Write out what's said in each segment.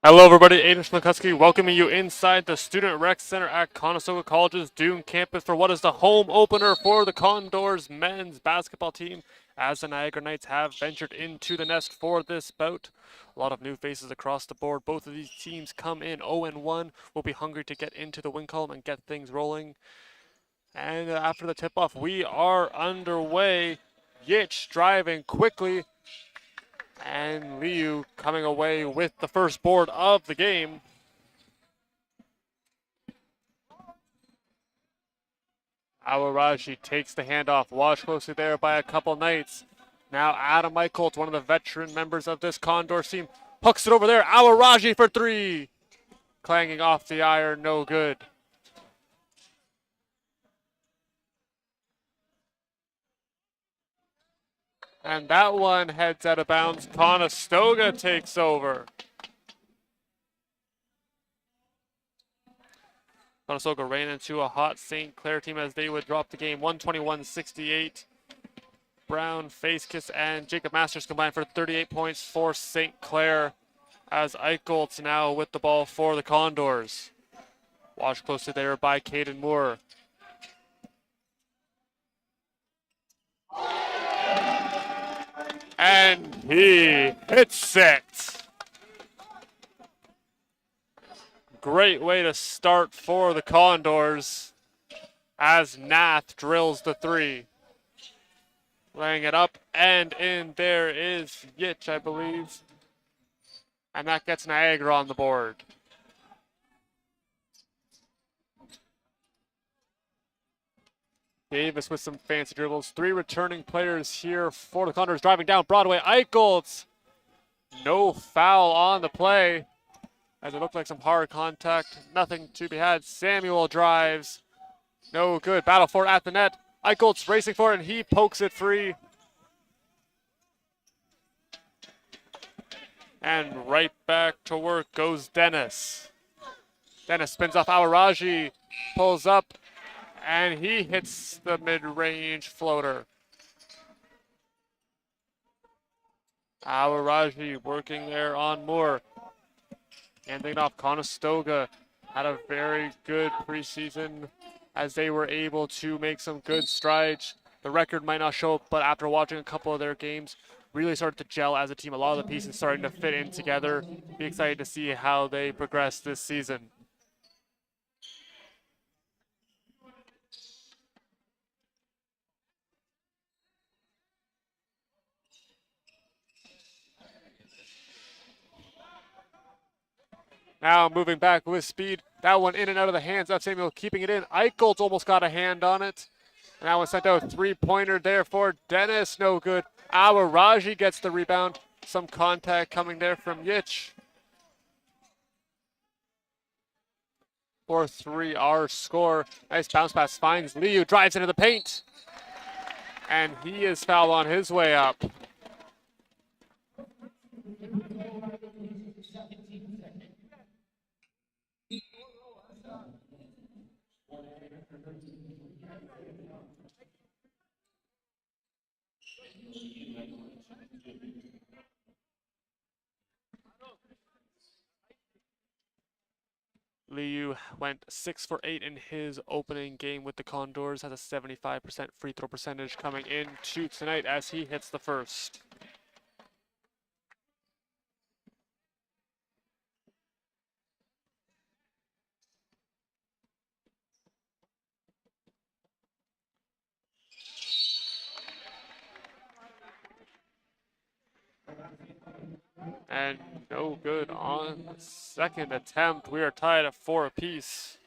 Hello everybody, Aiden Schmikuski welcoming you inside the Student Rec Center at Conestoga College's Dune campus for what is the home opener for the Condors men's basketball team, as the Niagara Knights have ventured into the nest for this bout. A lot of new faces across the board. Both of these teams come in 0-1, will be hungry to get into the win column and get things rolling. And after the tip-off, we are underway. Yitch driving quickly, and Liu coming away with the first board of the game. Awaraji takes the handoff, watched closely there by a couple Knights. Now Adam Michaels, one of the veteran members of this Condor team, hooks it over there. Awaraji for three. clanging off the iron, no good. And that one heads out of bounds. Conestoga takes over. Conestoga ran into a hot St. Clair team as they would drop the game 121-68. Brown, Facekiss, and Jacob Masters combined for 38 points for St. Clair as Eicholtz now with the ball for the Condors. Watched closely there by Caden Moore. And he hits it. Great way to start for the Condors as Nath drills the three. Laying it up and in there is Yitch, I believe. And that gets Niagara on the board. Davis with some fancy dribbles. Three returning players here for the Condors driving down Broadway. Eicholtz, no foul on the play as it looked like some hard contact. Nothing to be had. Samuel drives. No good. Battle for it at the net. Eicholtz racing for it and he pokes it free. And right back to work goes Dennis. Dennis spins off Awaraji, pulls up, and he hits the mid-range floater. Awaraji working there on Moore. Handing off Conestoga. Had a very good preseason as they were able to make some good strides. The record might not show, but after watching a couple of their games, really started to gel as a team. A lot of the pieces starting to fit in together. Be excited to see how they progress this season. Now moving back with speed. That one in and out of the hands of Samuel, keeping it in. Eicholtz almost got a hand on it. And that one sent out a three-pointer there for Dennis. No good. Awaraji gets the rebound. Some contact coming there from Yitch. 4-3 our score. Nice bounce pass finds Liu. Drives into the paint. And he is fouled on his way up. Liu went 6 for 8 in his opening game with the Condors, has a 75% free throw percentage coming into tonight as he hits the first. And no good on the second attempt. We are tied at 4 apiece.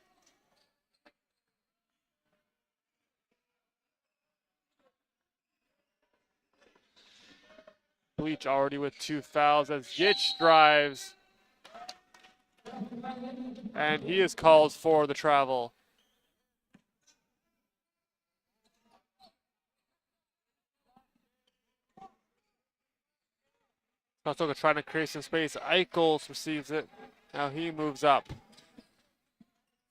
Bleach already with 2 fouls as Yitch drives. And he is called for the travel. Conestoga trying to create some space. Eicholtz receives it. Now he moves up.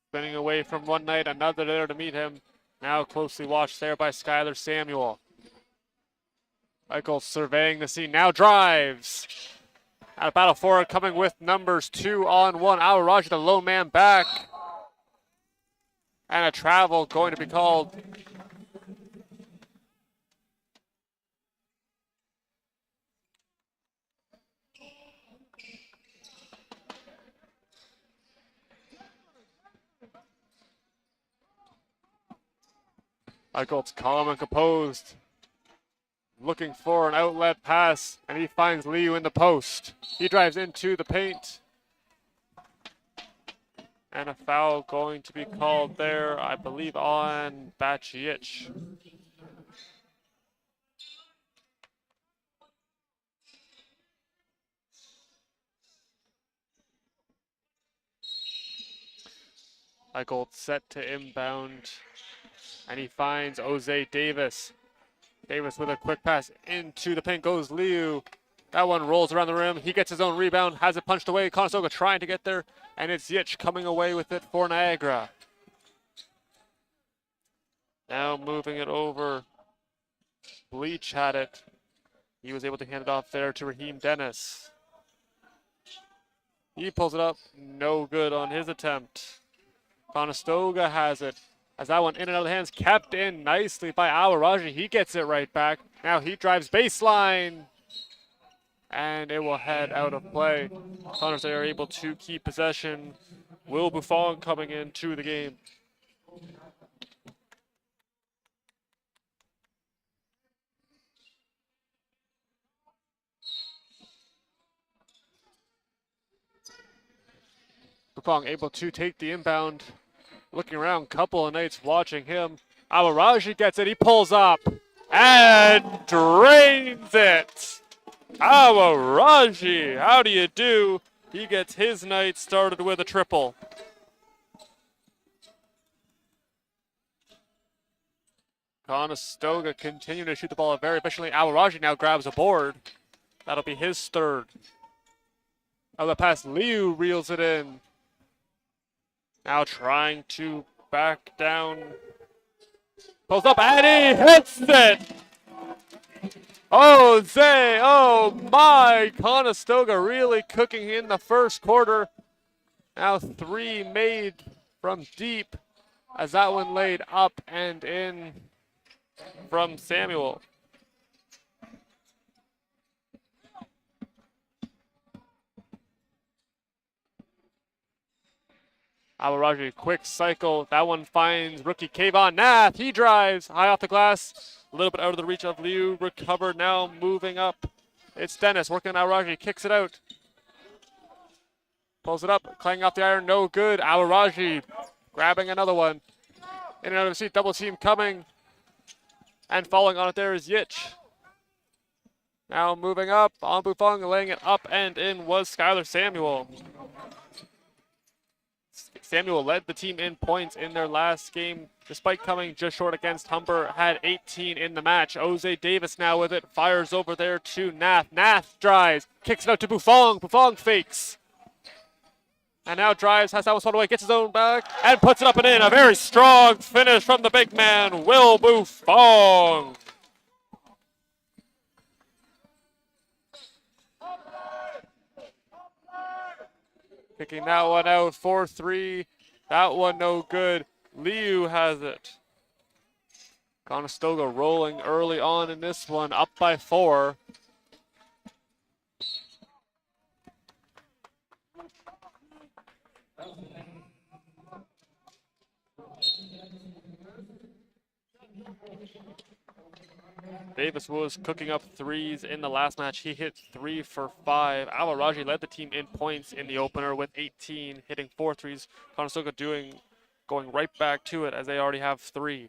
Spinning away from one night, another there to meet him. Now closely watched there by Skylar Samuel. Eicholtz surveying the scene, now drives. Out of battle for it, coming with numbers 2-on-1. Awaraji, the lone man back. And a travel going to be called. Eicholtz calm and composed. Looking for an outlet pass, and he finds Liu in the post. He drives into the paint. And a foul going to be called there, I believe, on Bacic. Eichel set to inbound, and he finds Jose Davis. Davis with a quick pass into the paint goes Liu. That one rolls around the rim. He gets his own rebound, has it punched away. Conestoga trying to get there, and it's Yitch coming away with it for Niagara. Now moving it over. Bleach had it. He was able to hand it off there to Raheem Dennis. He pulls it up. No good on his attempt. Conestoga has it. As that one in and out of the hands, kept in nicely by Awaraji. He gets it right back. Now he drives baseline. And it will head out of play. Conestoga are able to keep possession. Will Buffon coming into the game. Buffon able to take the inbound. Looking around, couple of Knights watching him. Awaraji gets it, he pulls up and drains it. Awaraji, how do you do? He gets his night started with a triple. Conestoga continuing to shoot the ball very efficiently. Awaraji now grabs a board. That'll be his third. Out the pass, Liu reels it in. Now trying to back down. Pulls up and he hits it! Jose, oh my! Conestoga really cooking in the first quarter. Now 3 made from deep as that one laid up and in from Samuel. Awaraji, quick cycle. That one finds rookie Kayvon Nath. He drives high off the glass. A little bit out of the reach of Liu. Recovered now, moving up. It's Dennis working on Awaraji. Kicks it out. Pulls it up. Clanging off the iron. No good. Awaraji grabbing another one. In and out of the seat. Double team coming. And falling on it there is Yitch. Now moving up on Buffon. Laying it up and in was Skylar Samuel. Samuel led the team in points in their last game, despite coming just short against Humber, had 18 in the match. Jose Davis now with it, fires over there to Nath. Nath drives, kicks it out to Buffon. Buffon fakes. And now drives, has that one spun away, gets his own back, and puts it up and in. A very strong finish from the big man, Will Buffon. Kicking that one out, 4-3. That one no good. Liu has it. Conestoga rolling early on in this one, up by 4. Davis was cooking up threes in the last match. He hit 3 for 5. Awaraji led the team in points in the opener with 18, hitting 4 threes. Conestoga going right back to it as they already have 3.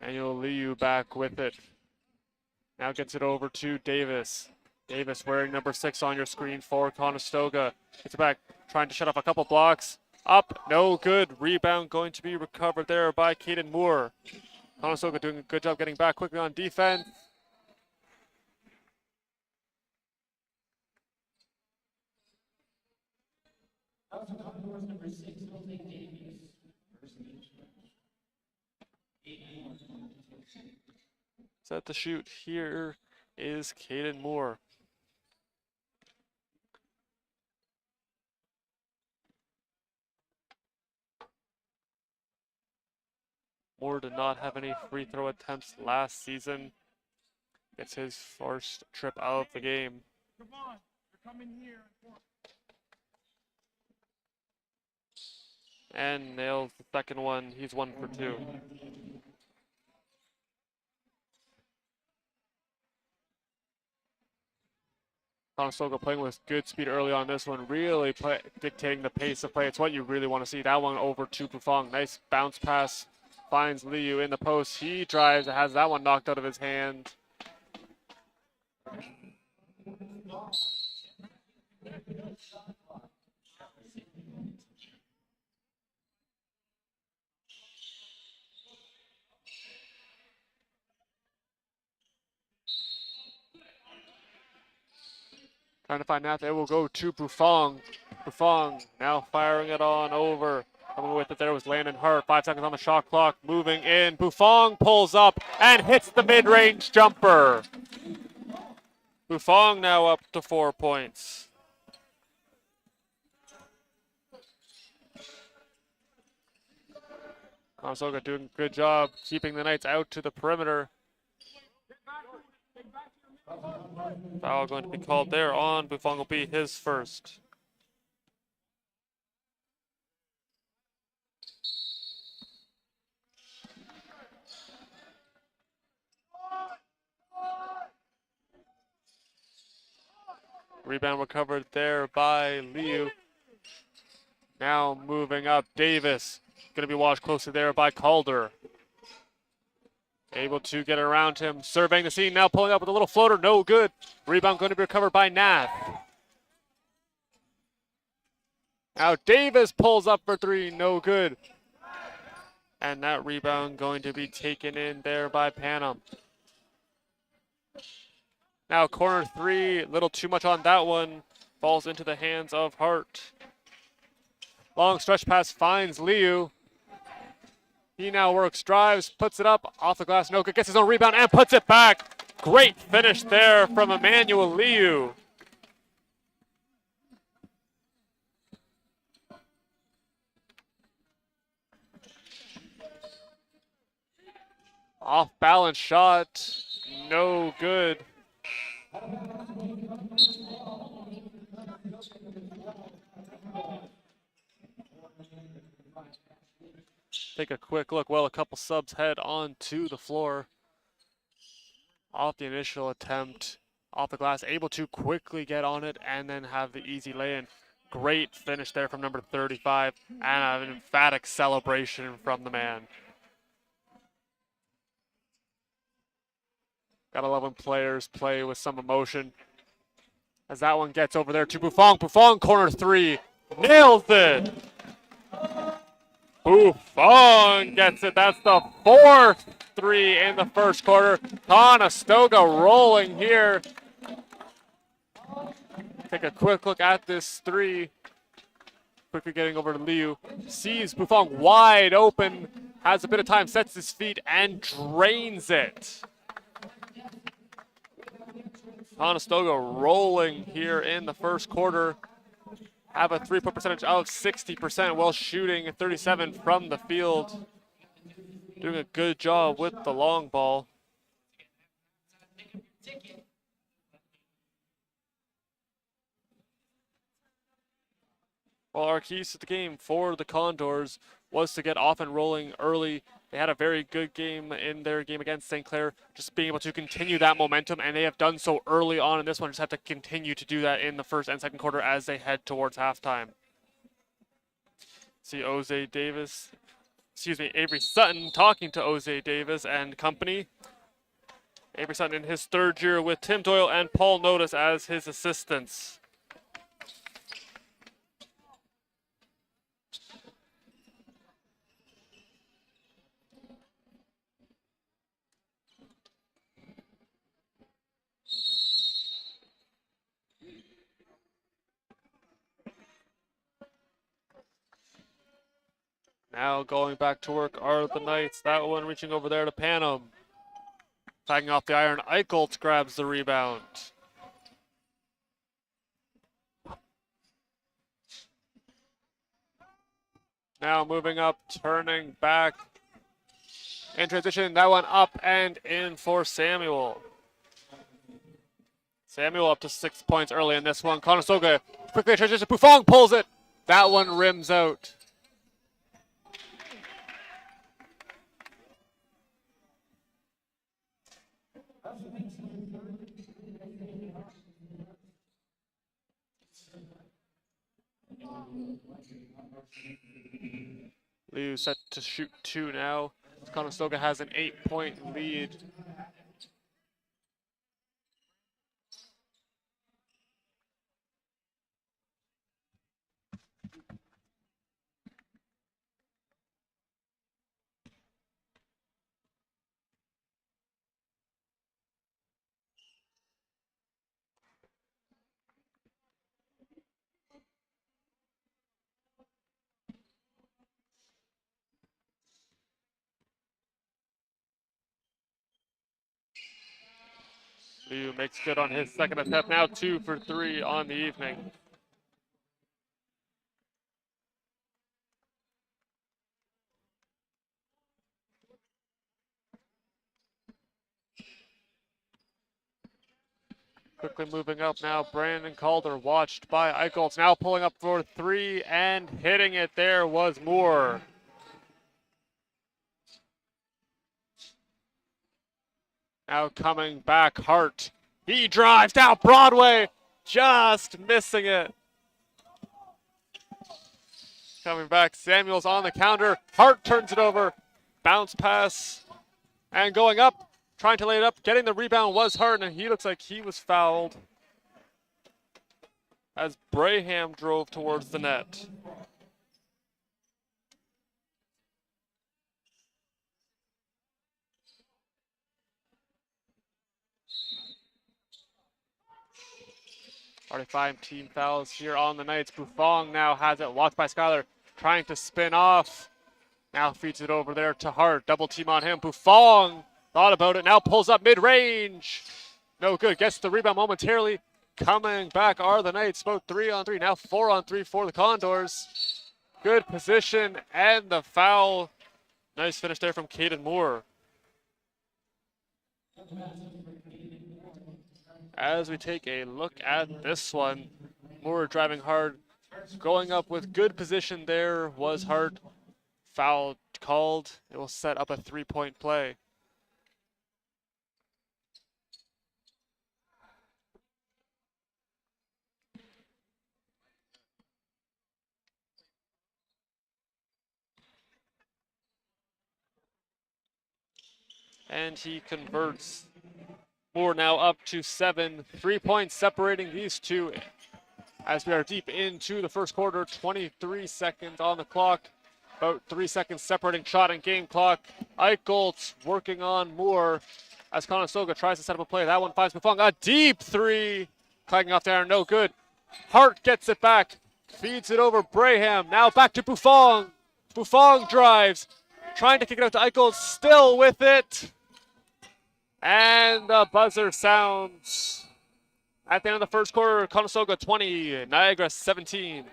Manuel Liu back with it. Now gets it over to Davis. Davis wearing number 6 on your screen for Conestoga. Gets it back, trying to shut off a couple blocks. Up, no good. Rebound going to be recovered there by Caden Moore. Conestoga doing a good job getting back quickly on defense. Set to shoot. Here is Caden Moore. Moore did not have any free throw attempts last season. It's his first trip out of the game. Come on, you're coming here. And nails the second one. He's 1 for 2. Conestoga playing with good speed early on this one, really dictating the pace of play. It's what you really want to see. That one over to Buffon. Nice bounce pass. Finds Liu in the post. He drives, has that one knocked out of his hand. Trying to find Nath. It will go to Buffon. Buffon now firing it on over. Coming with it there was Landon Hart. 5 seconds on the shot clock. Moving in. Buffon pulls up and hits the mid-range jumper. Buffon now up to 4 points. Conestoga doing a good job keeping the Knights out to the perimeter. Foul going to be called there on. Buffon will be his first. Rebound recovered there by Liu. Now moving up, Davis. Going to be watched closely there by Calder. Able to get around him, surveying the scene, now pulling up with a little floater, no good. Rebound going to be recovered by Nath. Now Davis pulls up for 3, no good. And that rebound going to be taken in there by Panam. Now corner 3, a little too much on that one. Falls into the hands of Hart. Long stretch pass finds Liu. He now works, drives, puts it up, off the glass, no good, gets his own rebound and puts it back. Great finish there from Emmanuel Liu. Off balance shot, no good. Take a quick look. Well, a couple subs head on to the floor. Off the initial attempt, off the glass, able to quickly get on it and then have the easy lay-in. Great finish there from number 35 and an emphatic celebration from the man. Gotta love when players play with some emotion. As that one gets over there to Buffon. Buffon, corner 3, nails it. Buffon gets it. That's the 4th 3 in the first quarter. Conestoga rolling here. Take a quick look at this 3. Quickly getting over to Liu. Sees Buffon wide open. Has a bit of time, sets his feet, and drains it. Conestoga rolling here in the first quarter. Have a 3-point percentage of 60% while shooting 37 from the field. Doing a good job with the long ball. Well, our keys to the game for the Condors was to get off and rolling early. They had a very good game in their game against St. Clair, just being able to continue that momentum, and they have done so early on in this one. Just have to continue to do that in the first and second quarter as they head towards halftime. See Avery Sutton talking to Ose Davis and company. Avery Sutton in his 3rd year with Tim Doyle and Paul Notice as his assistants. Now going back to work are the Knights. That one reaching over there to Panam. Tagging off the iron, Eichelt grabs the rebound. Now moving up, turning back. In transition, that one up and in for Samuel. Samuel up to 6 points early in this one. Conestoga quickly in transition, Buffon pulls it. That one rims out. Liu set to shoot 2 now. Conestoga has an 8-point lead. Liu makes good on his second attempt, now 2 for 3 on the evening. Quickly moving up now, Brandon Calder, watched by Eichholz, now pulling up for 3 and hitting it. There was Moore. Now coming back, Hart. He drives down Broadway, just missing it. Coming back, Samuels on the counter. Hart turns it over. Bounce pass. And going up, trying to lay it up. Getting the rebound was Hart, and he looks like he was fouled as Braham drove towards the net. Already 5 team fouls here on the Knights. Buffon now has it, walked by Skyler, trying to spin off. Now feeds it over there to Hart. Double team on him. Buffon thought about it. Now pulls up mid-range. No good. Gets the rebound momentarily. Coming back are the Knights. About 3-on-3. Now 4-on-3 for the Condors. Good position and the foul. Nice finish there from Caden Moore. As we take a look at this one, Moore driving hard. Going up with good position there was Hart. Foul called. It will set up a 3-point play. And he converts. Moore now up to 7. 3 points separating these two as we are deep into the first quarter. 23 seconds on the clock. About 3 seconds separating shot and game clock. Eichholz working on Moore as Conestoga tries to set up a play. That one finds Buffon. A deep 3. Clagging off there, no good. Hart gets it back. Feeds it over Braham. Now back to Buffon. Buffon drives. Trying to kick it out to Eichholz. Still with it. And the buzzer sounds. At the end of the first quarter, Conestoga 20, Niagara 17.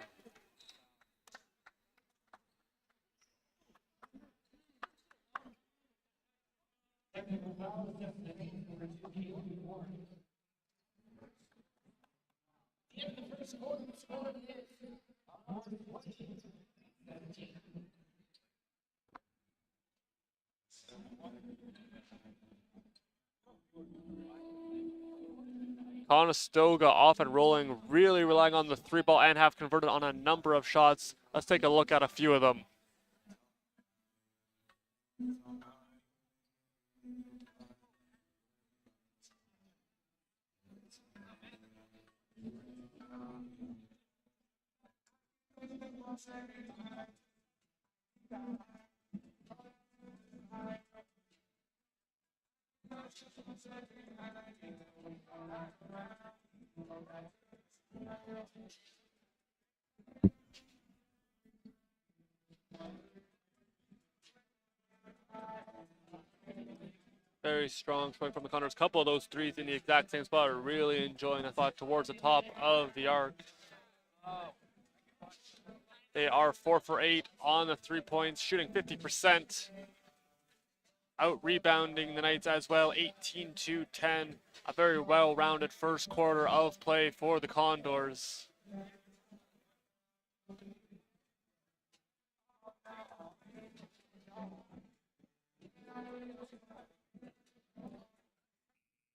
Conestoga off and rolling, really relying on the 3-ball and have converted on a number of shots. Let's take a look at a few of them. Very strong swing from the Condors. Couple of those threes in the exact same spot. Really enjoying a thought towards the top of the arc. They are 4 for 8 on the 3 points, shooting 50%. Out rebounding the Knights as well, 18-10. A very well-rounded first quarter of play for the Condors.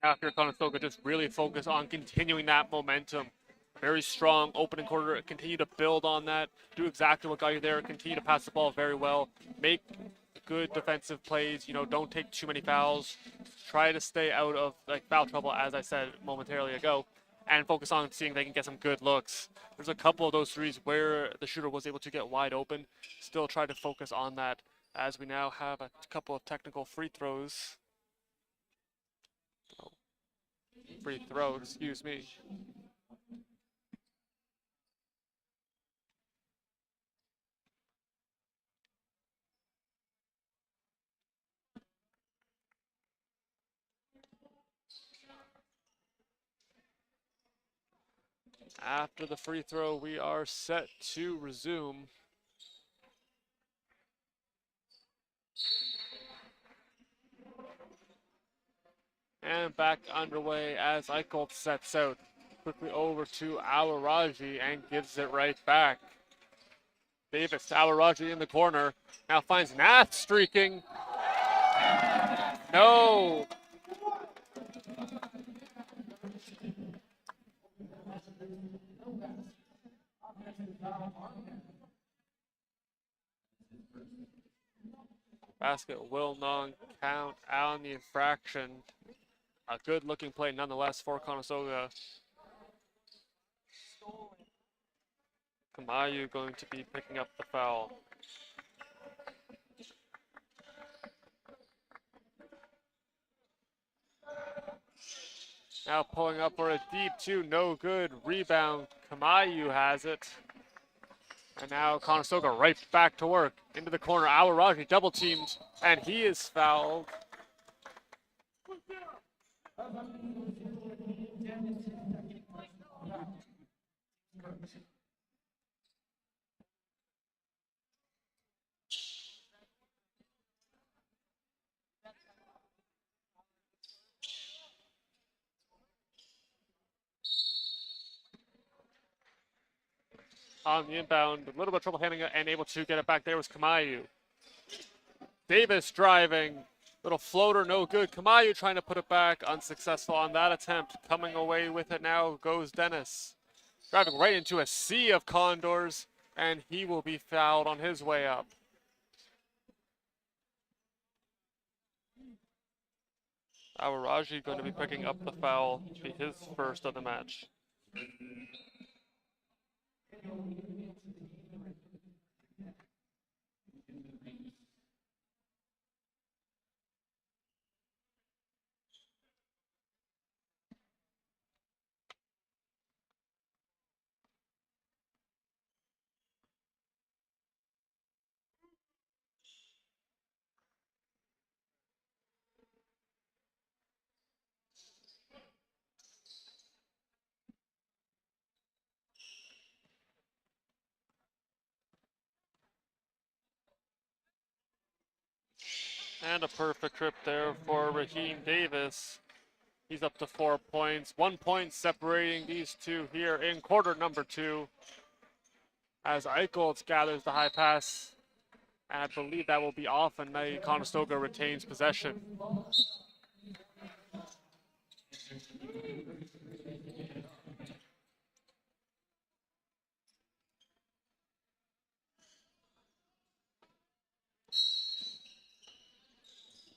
After Conestoga just really focus on continuing that momentum. Very strong opening quarter, continue to build on that, do exactly what got you there, continue to pass the ball very well, make good defensive plays, don't take too many fouls, try to stay out of foul trouble, as I said momentarily ago, and focus on seeing if they can get some good looks. There's a couple of those threes where the shooter was able to get wide open, still try to focus on that as we now have a couple of technical free throws. Free throw, excuse me. After the free throw, we are set to resume. And back underway as Eichelt sets out. Quickly over to Awaraji and gives it right back. Davis to Awaraji in the corner. Now finds Nath streaking. No. Basket will not count on the infraction. A good looking play nonetheless for Conestoga. Kamayu going to be picking up the foul. Now pulling up for a deep two, no good. Rebound, Kamayu has it. And now Conestoga right back to work. Into the corner, Awaraji double teamed, and he is fouled. On the inbound, a little bit of trouble handling it and able to get it back there was Kamayu. Davis driving, little floater, no good. Kamayu trying to put it back, unsuccessful on that attempt. Coming away with it now goes Dennis. Driving right into a sea of Condors, and he will be fouled on his way up. Awaraji going to be picking up the foul, be his first of the match. And a perfect trip there for Raheem Davis. He's up to 4 points. 1 point separating these two here in quarter number 2. As Eichholz gathers the high pass. And I believe that will be off, and now Conestoga retains possession.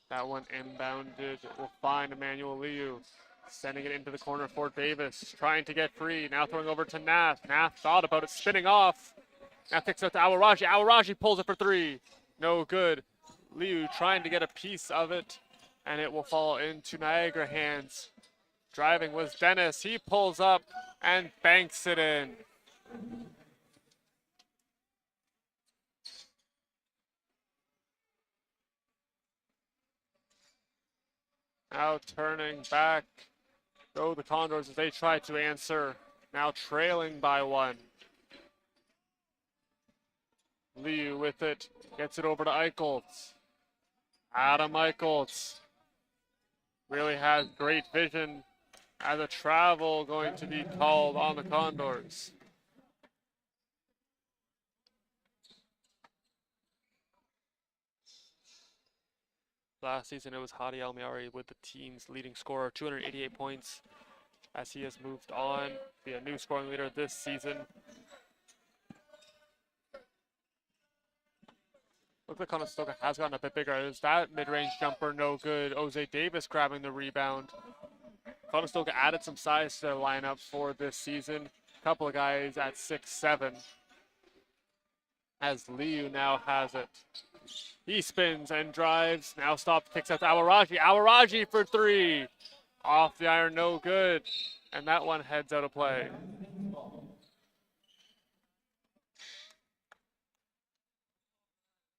That one inbounded will find Emmanuel Liu. Sending it into the corner for Davis. Trying to get free. Now throwing over to Nath. Nath thought about it, spinning off. Now kicks out to Awaraji. Awaraji pulls it for 3. No good. Liu trying to get a piece of it. And it will fall into Niagara hands. Driving was Dennis. He pulls up and banks it in. Now turning back go the Condors as they try to answer. Now trailing by 1. Liu with it, gets it over to Eichholz. Adam Eichholz really has great vision as a travel going to be called on the Condors. Last season, it was Hadi Almiari with the team's leading scorer, 288 points, as he has moved on to be a new scoring leader this season. Looks like Conestoga has gotten a bit bigger. Is that mid-range jumper no good? Jose Davis grabbing the rebound. Conestoga added some size to their lineup for this season. A couple of guys at 6'7", as Liu now has it. He spins and drives. Now stops, kicks out to Awaraji. Awaraji for 3. Off the iron, no good. And that one heads out of play.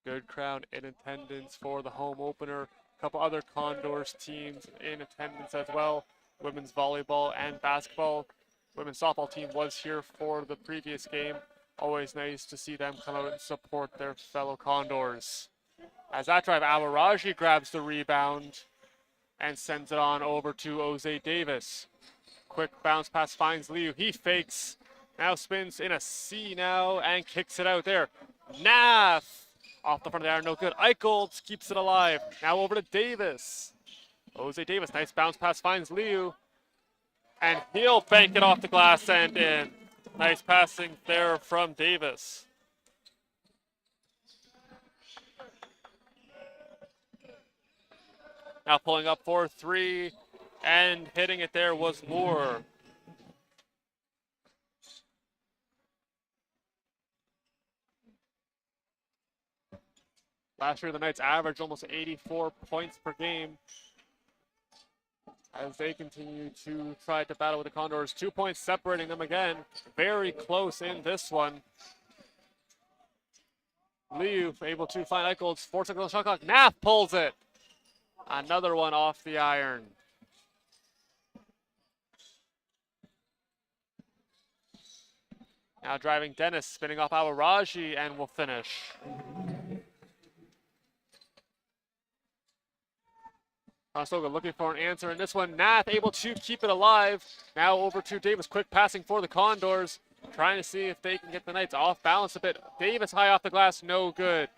Good crowd in attendance for the home opener. A couple other Condors teams in attendance as well. Women's volleyball and basketball. women's softball team was here for the previous game. Always nice to see them come out and support their fellow Condors. As that drive, Awaraji grabs the rebound and sends it on over to Jose Davis. Quick bounce pass finds Liu. He fakes. Now spins in a C now and kicks it out there. Nath off the front of the iron, no good. Eichholz keeps it alive. Now over to Davis. Jose Davis, nice bounce pass finds Liu. And he'll bank it off the glass and in. Nice passing there from Davis. Now pulling up for three and hitting it there was Moore. Last year, the Knights averaged almost 84 points per game as they continue to try to battle with the Condors. 2 points separating them again. Very close in this one. Liu able to find Eichholz. 4 seconds on the shot clock. Nath pulls it. Another one off the iron. Now driving Dennis, spinning off Awaraji, and will finish. Conestoga looking for an answer in this one. Nath able to keep it alive. Now over to Davis. Quick passing for the Condors. Trying to see if they can get the Knights off balance a bit. Davis high off the glass. No good.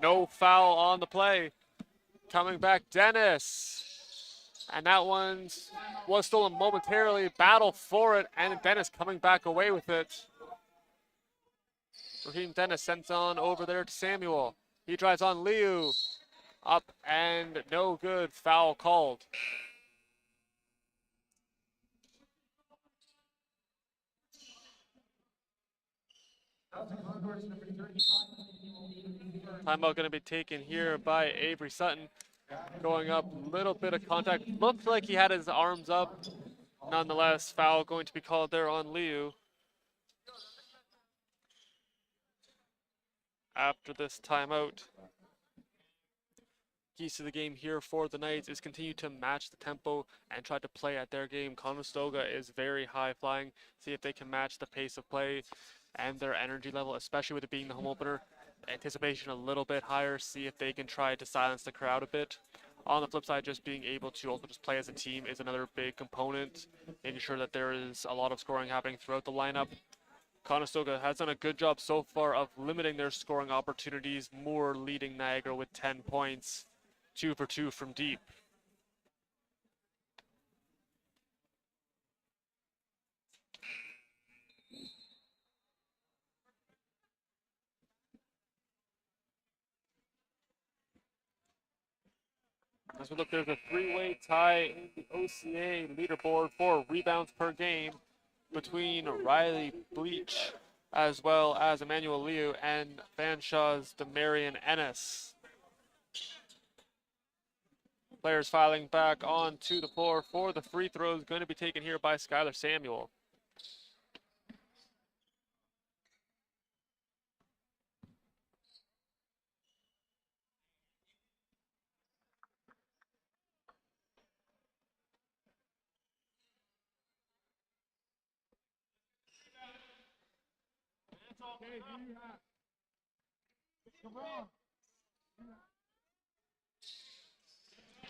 No foul on the play. Coming back, Dennis. And that one was stolen momentarily. Battle for it. And Dennis coming back away with it. Raheem Dennis sends on over there to Samuel. He drives on Liu. Up and no good. Foul called. Timeout going to be taken here by Avery Sutton. Going up, little bit of contact. Looked like he had his arms up. Nonetheless, foul going to be called there on Liu. After this timeout. Keys to the game here for the Knights is continue to match the tempo and try to play at their game. Conestoga is very high flying. See if they can match the pace of play and their energy level, especially with it being the home opener. Anticipation a little bit higher. See if they can try to silence the crowd a bit. On the flip side, just being able to also just play as a team is another big component. Making sure that there is a lot of scoring happening throughout the lineup. Conestoga has done a good job so far of limiting their scoring opportunities. Moore leading Niagara with 10 points. 2 for 2 from deep. As we look, there's a three-way tie in the OCAA leaderboard for rebounds per game between Riley Bleach as well as Emmanuel Liu and Fanshaw's Demarion Ennis. Players filing back onto the floor for the free throws, going to be taken here by Skylar Samuel.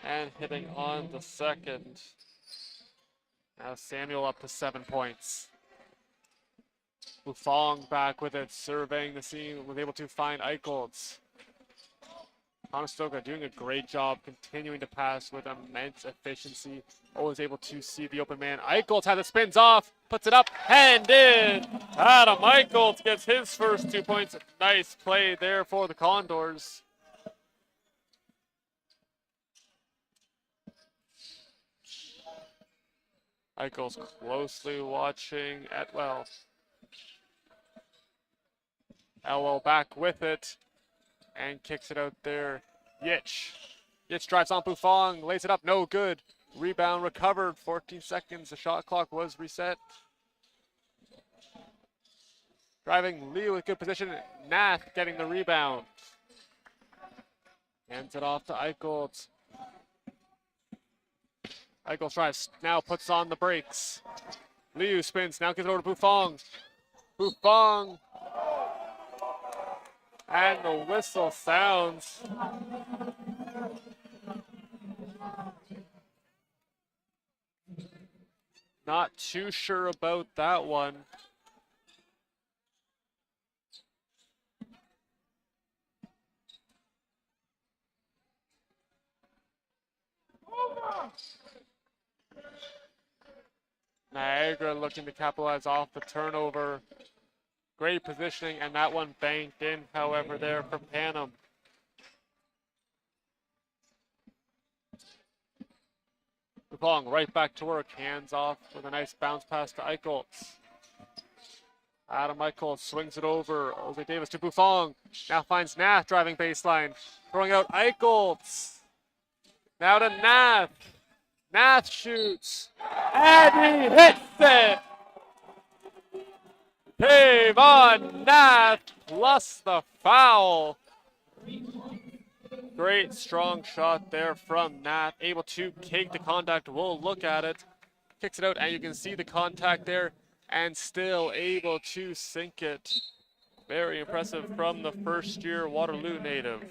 And hitting on the second. Now Samuel up to 7 points. Bufong back with it, surveying the scene, was able to find Eichholz. Conestoga doing a great job, continuing to pass with immense efficiency. Always able to see the open man. Eichholz has it, spins off, puts it up, and in. Adam Eichholz gets his first 2 points. Nice play there for the Condors. Eichholz closely watching Etwell. Elwell back with it and kicks it out there. Yitch. Yitch drives on Bufong, lays it up, no good. Rebound recovered, 14 seconds. The shot clock was reset. Driving Lee with good position. Nath getting the rebound. Hands it off to Eichholz. Eichholz drives, now puts on the brakes. Liu spins, now gives it over to Bufong. Bufong. And the whistle sounds. Not too sure about that one. Niagara looking to capitalize off the turnover. Great positioning, and that one banked in, however, there for Panem. Bufong right back to work, hands off with a nice bounce pass to Eichholtz. Adam Eichholtz swings it over. Jose Davis to Bufong. Now finds Nath driving baseline. Throwing out Eichholtz. Now to Nath. Nath shoots. And he hits it! Kayvon Nath plus the foul. Great strong shot there from Nath. Able to take the contact. We'll look at it. Kicks it out, and you can see the contact there, and still able to sink it. Very impressive from the first-year Waterloo native.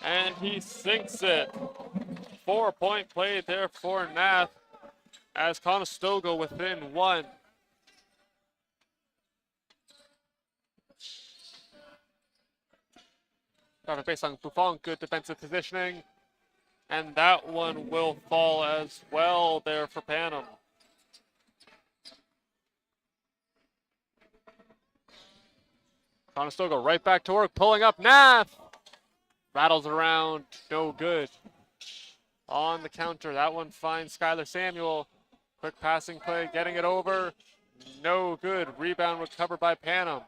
And he sinks it. 4-point play there for Nath as Conestoga within one. Traffic based on Bufong, good defensive positioning. And that one will fall as well there for Panem. Conestoga right back to work, pulling up Nath. Rattles around, no good. On the counter, that one finds Skylar Samuel. Quick passing play, getting it over. No good. Rebound recovered by Panem.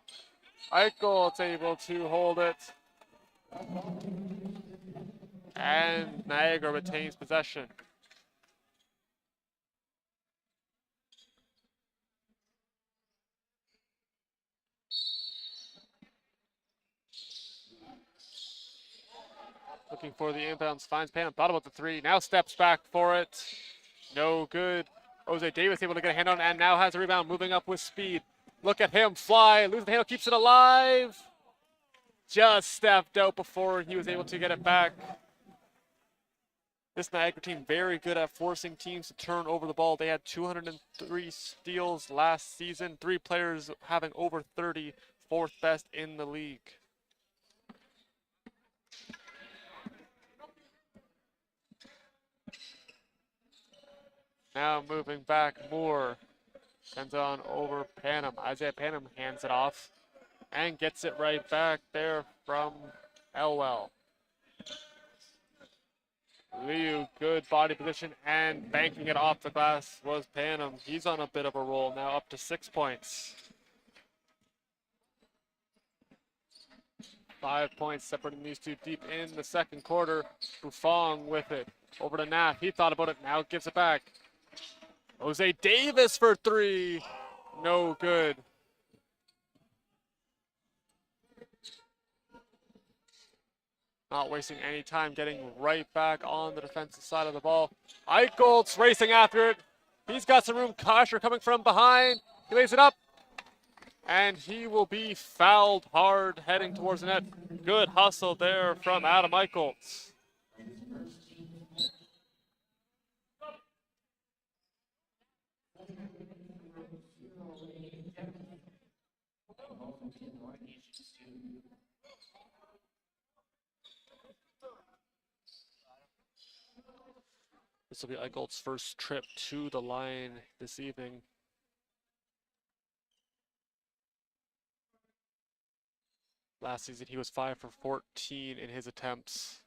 Eichelt's able to hold it. And Niagara retains possession. Looking for the inbounds, finds Panem, thought about the three, now steps back for it. No good. Jose Davis able to get a hand on it, and now has a rebound, moving up with speed. Look at him fly, loses the handle, keeps it alive. Just stepped out before he was able to get it back. This Niagara team very good at forcing teams to turn over the ball. They had 203 steals last season, 3 players having over 30, 4th best in the league. Now moving back, Moore sends it on over Panem. Isaiah Panem hands it off and gets it right back there from Elwell. Liu, good body position, and banking it off the glass was Panem. He's on a bit of a roll now, up to 6 points. 5 points separating these two deep in the second quarter. Bufong with it. Over to Nath. He thought about it, now gives it back. Jose Davis for 3. No good. Not wasting any time, getting right back on the defensive side of the ball. Eicholt's racing after it. He's got some room. Kosher coming from behind. He lays it up. And he will be fouled hard heading towards the net. Good hustle there from Adam Eicholtz. This will be Eicholt's first trip to the line this evening. Last season, he was 5 for 14 in his attempts.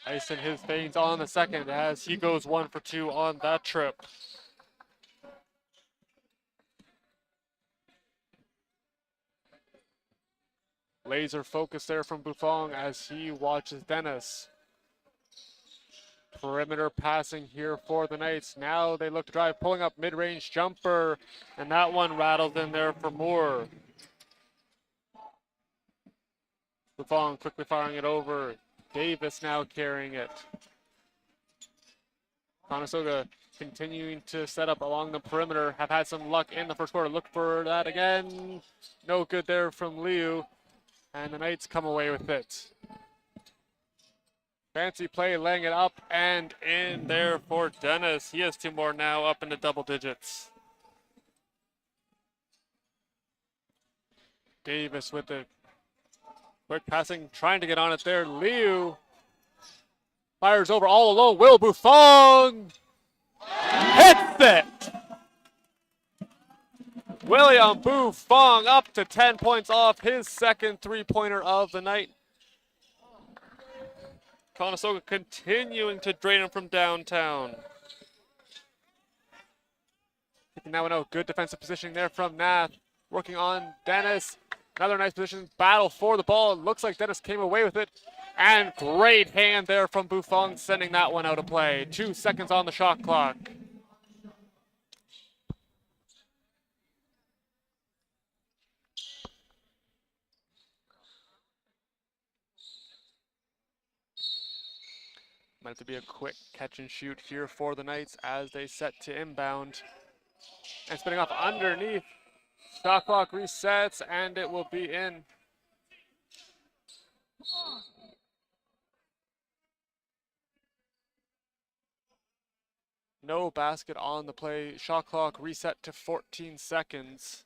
Nice in his veins on the second as he goes 1 for 2 on that trip. Laser focus there from Buffon as he watches Dennis. Perimeter passing here for the Knights. Now they look to drive, pulling up mid-range jumper, and that one rattles in there for Moore. Buffon quickly firing it over. Davis now carrying it. Conestoga continuing to set up along the perimeter. Have had some luck in the first quarter. Look for that again. No good there from Liu. And the Knights come away with it. Fancy play, laying it up and in there for Dennis. He has 2 more now, up into double digits. Davis with the quick passing, trying to get on it there. Liu fires over all alone. Will Buffon hits it! William Buffon up to 10 points off his second three-pointer of the night. Conestoga continuing to drain him from downtown. Now a good defensive positioning there from Nath. Working on Dennis. Another nice position. Battle for the ball. It looks like Dennis came away with it. And great hand there from Buffon, sending that one out of play. 2 seconds on the shot clock. Might have to be a quick catch and shoot here for the Knights as they set to inbound. And spinning off underneath. Shot clock resets and it will be in. No basket on the play. Shot clock reset to 14 seconds.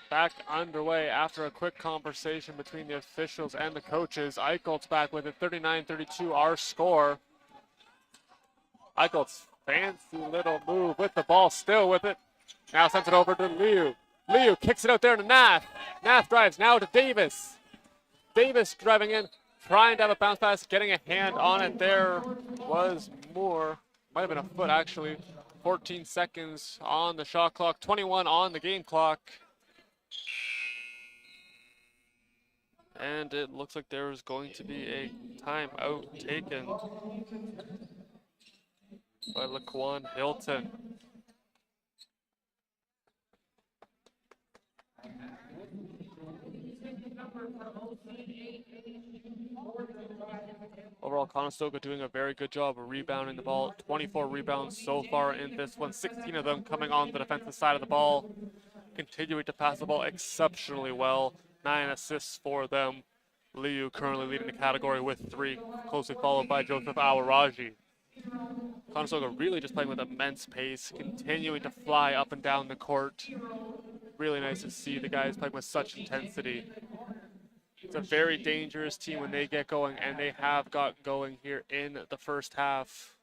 Back underway after a quick conversation between the officials and the coaches. Eichelt's back with it, 39-32 our score. Eichelt's fancy little move with the ball, still with it. Now sends it over to Liu. Liu kicks it out there to Nath. Nath drives now to Davis. Davis driving in, trying to have a bounce pass, getting a hand on it. There was Moore. Might have been a foot actually. 14 seconds on the shot clock, 21 on the game clock. And it looks like there is going to be a timeout taken by Laquan Hilton. Overall, Conestoga doing a very good job of rebounding the ball. 24 rebounds so far in this one, 16 of them coming on the defensive side of the ball. Continuing to pass the ball exceptionally well. 9 assists for them. Liu currently leading the category with 3, closely followed by Joseph Awaraji. Conestoga really just playing with immense pace, continuing to fly up and down the court. Really nice to see the guys playing with such intensity. It's a very dangerous team when they get going, and they have got going here in the first half.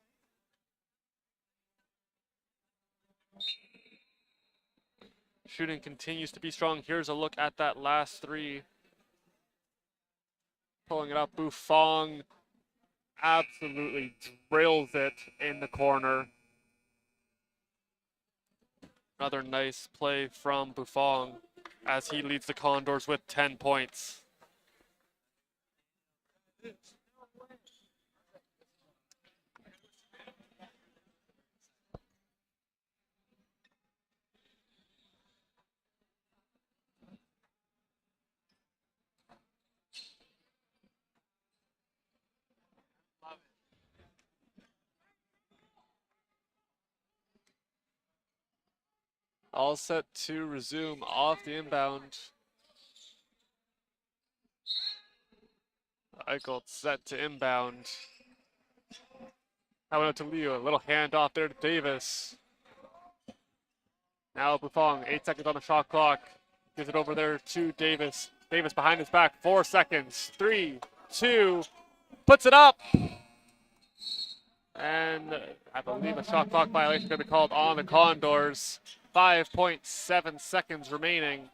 Shooting continues to be strong. Here's a look at that last 3. Pulling it up, Buffon absolutely drills it in the corner. Another nice play from Buffon as he leads the Condors with 10 points. All set to resume off the inbound. Eichelt set to inbound. That went out to Leo. A little handoff there to Davis. Now Buffon, 8 seconds on the shot clock. Gives it over there to Davis. Davis behind his back, 4 seconds. 3, 2, puts it up. And I believe a shot clock violation going to be called on the Condors. 5.7 seconds remaining.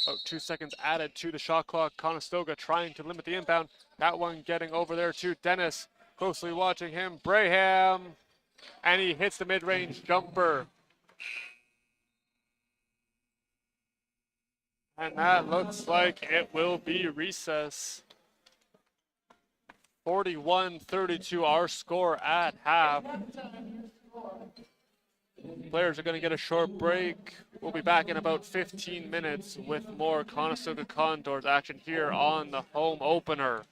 About 2 seconds added to the shot clock. Conestoga trying to limit the inbound. That one getting over there to Dennis. Closely watching him. Braham. And he hits the mid-range jumper. And that looks like it will be recess. 41-32 our score at half. Players are going to get a short break. We'll be back in about 15 minutes with more Conestoga Condors action here on the home opener.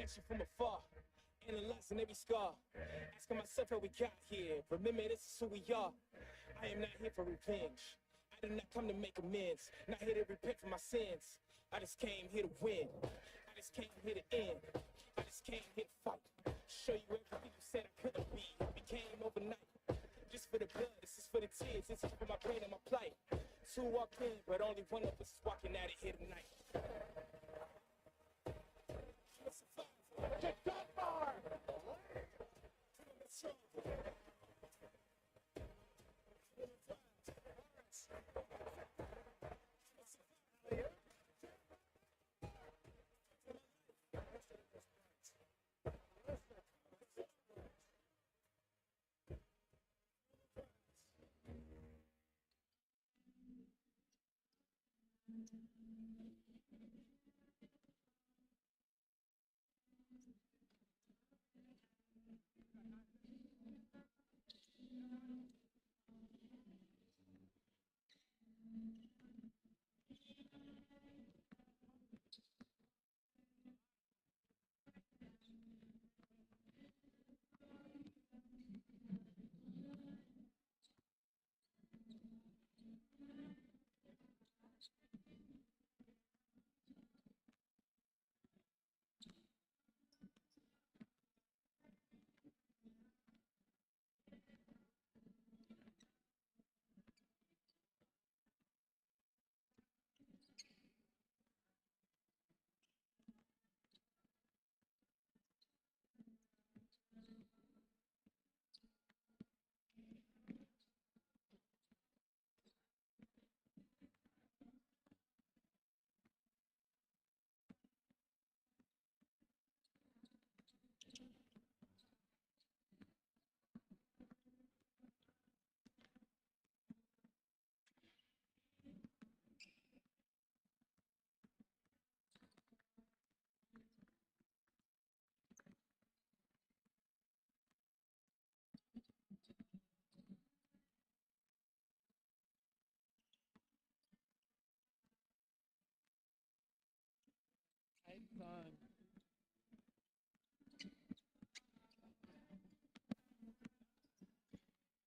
watching from afar, analyzing every scar, asking myself how we got here. Remember, this is who we are. I am not here for revenge. I did not come to make amends. Not here to repent for my sins. I just came here to win. I just came here to end. I just came here to fight. Show you everything you said I couldn't be. It became overnight. Just for the blood, this is for the tears, this is for my pain and my plight. Two walked in, but only one of us is walking out of here tonight. Get that far!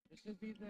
This should be the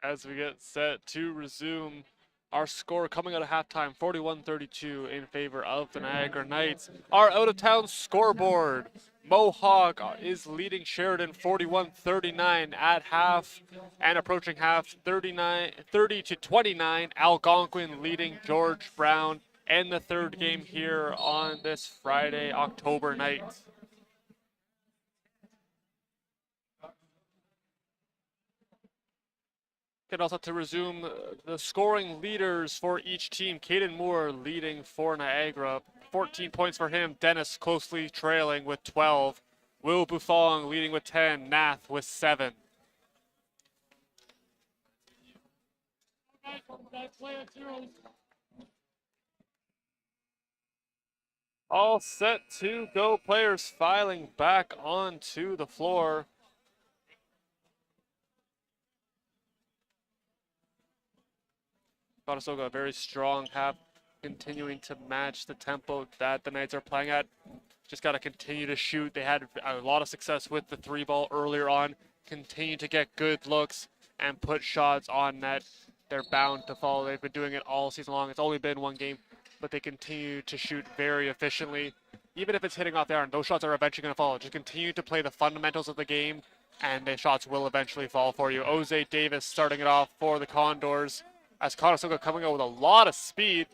as we get set to resume. Our score coming out of halftime, 41-32 in favor of the Niagara Knights. Our out-of-town scoreboard, Mohawk is leading Sheridan 41-39 at half, and approaching half 30-29. Algonquin leading George Brown in the third game here on this Friday, October night. And also to resume the scoring leaders for each team. Caden Moore leading for Niagara, 14 points for him. Dennis closely trailing with 12. Will Buffong leading with 10. Nath with 7. All set to go. Players filing back onto the floor. Conestoga, a very strong half, continuing to match the tempo that the Knights are playing at. Just got to continue to shoot. They had a lot of success with the 3-ball earlier on. Continue to get good looks and put shots on net. They're bound to fall. They've been doing it all season long. It's only been one game, but they continue to shoot very efficiently. Even if it's hitting off the iron, those shots are eventually going to fall. Just continue to play the fundamentals of the game, and the shots will eventually fall for you. Jose Davis starting it off for the Condors, as Conestoga coming out with a lot of speed.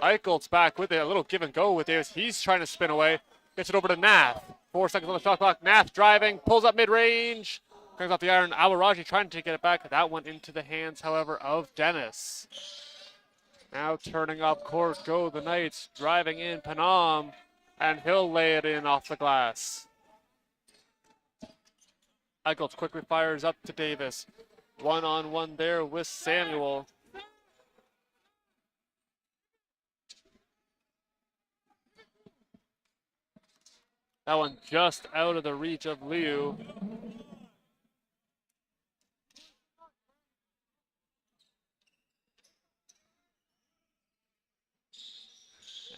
Eichelt's back with it, a little give and go with Davis. He's trying to spin away. Gets it over to Nath. 4 seconds on the shot clock. Nath driving, pulls up mid-range. Comes off the iron. Awaraji trying to get it back. That went into the hands, however, of Dennis. Now turning up court go the Knights. Driving in Panam. And he'll lay it in off the glass. Eicheltz quickly fires up to Davis. One-on-one there with Samuel. That one just out of the reach of Liu.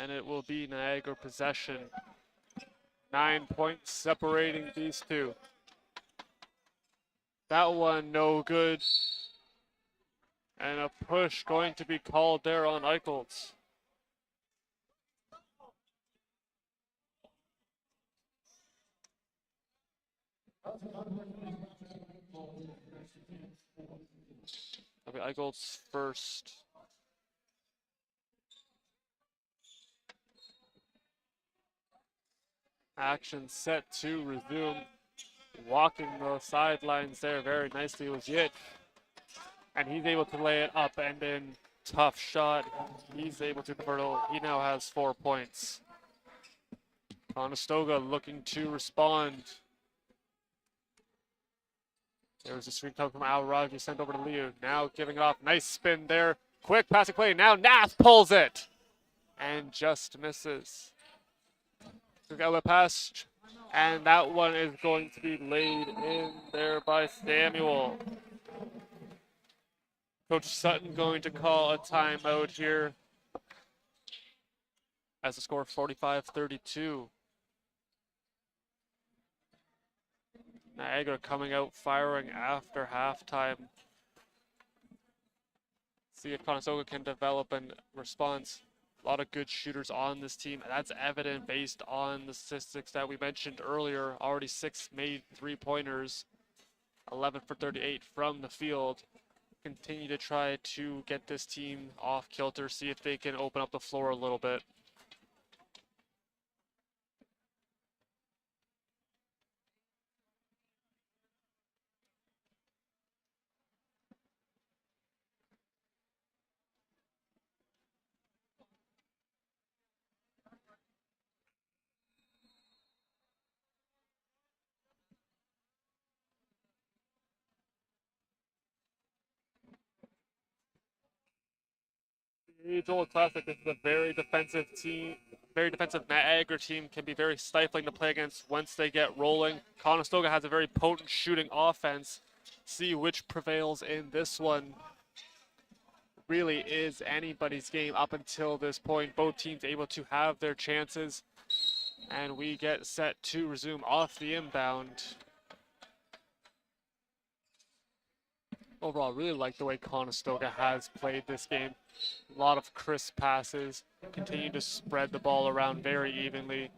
And it will be Niagara possession. 9 points separating these two. That one no good. And a push going to be called there on Eicheltz. Okay, Eicheltz first. Action set to resume. Walking the sidelines there very nicely was Yit. And he's able to lay it up and in. Tough shot. He's able to convert it. He now has 4 points. Conestoga looking to respond. There was a screen come from Awaraji, sent over to Liu. Now giving it off. Nice spin there. Quick passing play. Now Nath pulls it. And just misses. Took out the pass. And that one is going to be laid in there by Samuel. Coach Sutton going to call a timeout here. As the score 45-32. Niagara coming out firing after halftime. See if Conestoga can develop a response. A lot of good shooters on this team. That's evident based on the statistics that we mentioned earlier. Already 6 made 3-pointers, 11 for 38 from the field. Continue to try to get this team off kilter, see if they can open up the floor a little bit. Age-old classic. This is a very defensive team. Very defensive Niagara team can be very stifling to play against once they get rolling. Conestoga has a very potent shooting offense. See which prevails in this one. Really is anybody's game up until this point. Both teams able to have their chances. And we get set to resume off the inbound. Overall, really like the way Conestoga has played this game. A lot of crisp passes, continue to spread the ball around very evenly.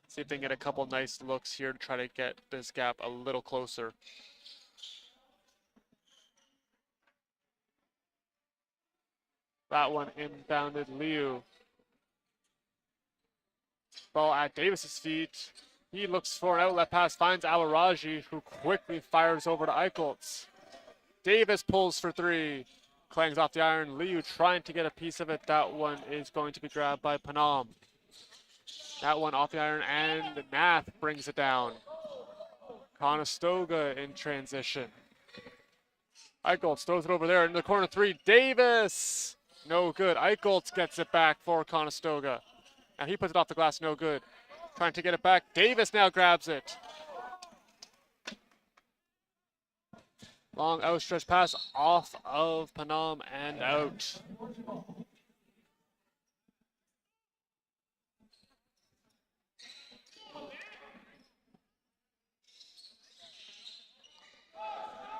See if they can get a couple nice looks here to try to get this gap a little closer. That one inbounded Liu. Ball at Davis's feet. He looks for an outlet pass, finds Awaraji, who quickly fires over to Eicholtz. Davis pulls for three. Clangs off the iron. Liu trying to get a piece of it. That one is going to be grabbed by Panam. That one off the iron, and Nath brings it down. Conestoga in transition. Eicholtz throws it over there in the corner three. Davis! No good. Eicholtz gets it back for Conestoga. Now he puts it off the glass, no good. Trying to get it back. Davis now grabs it. Long outstretched pass off of Panam and out.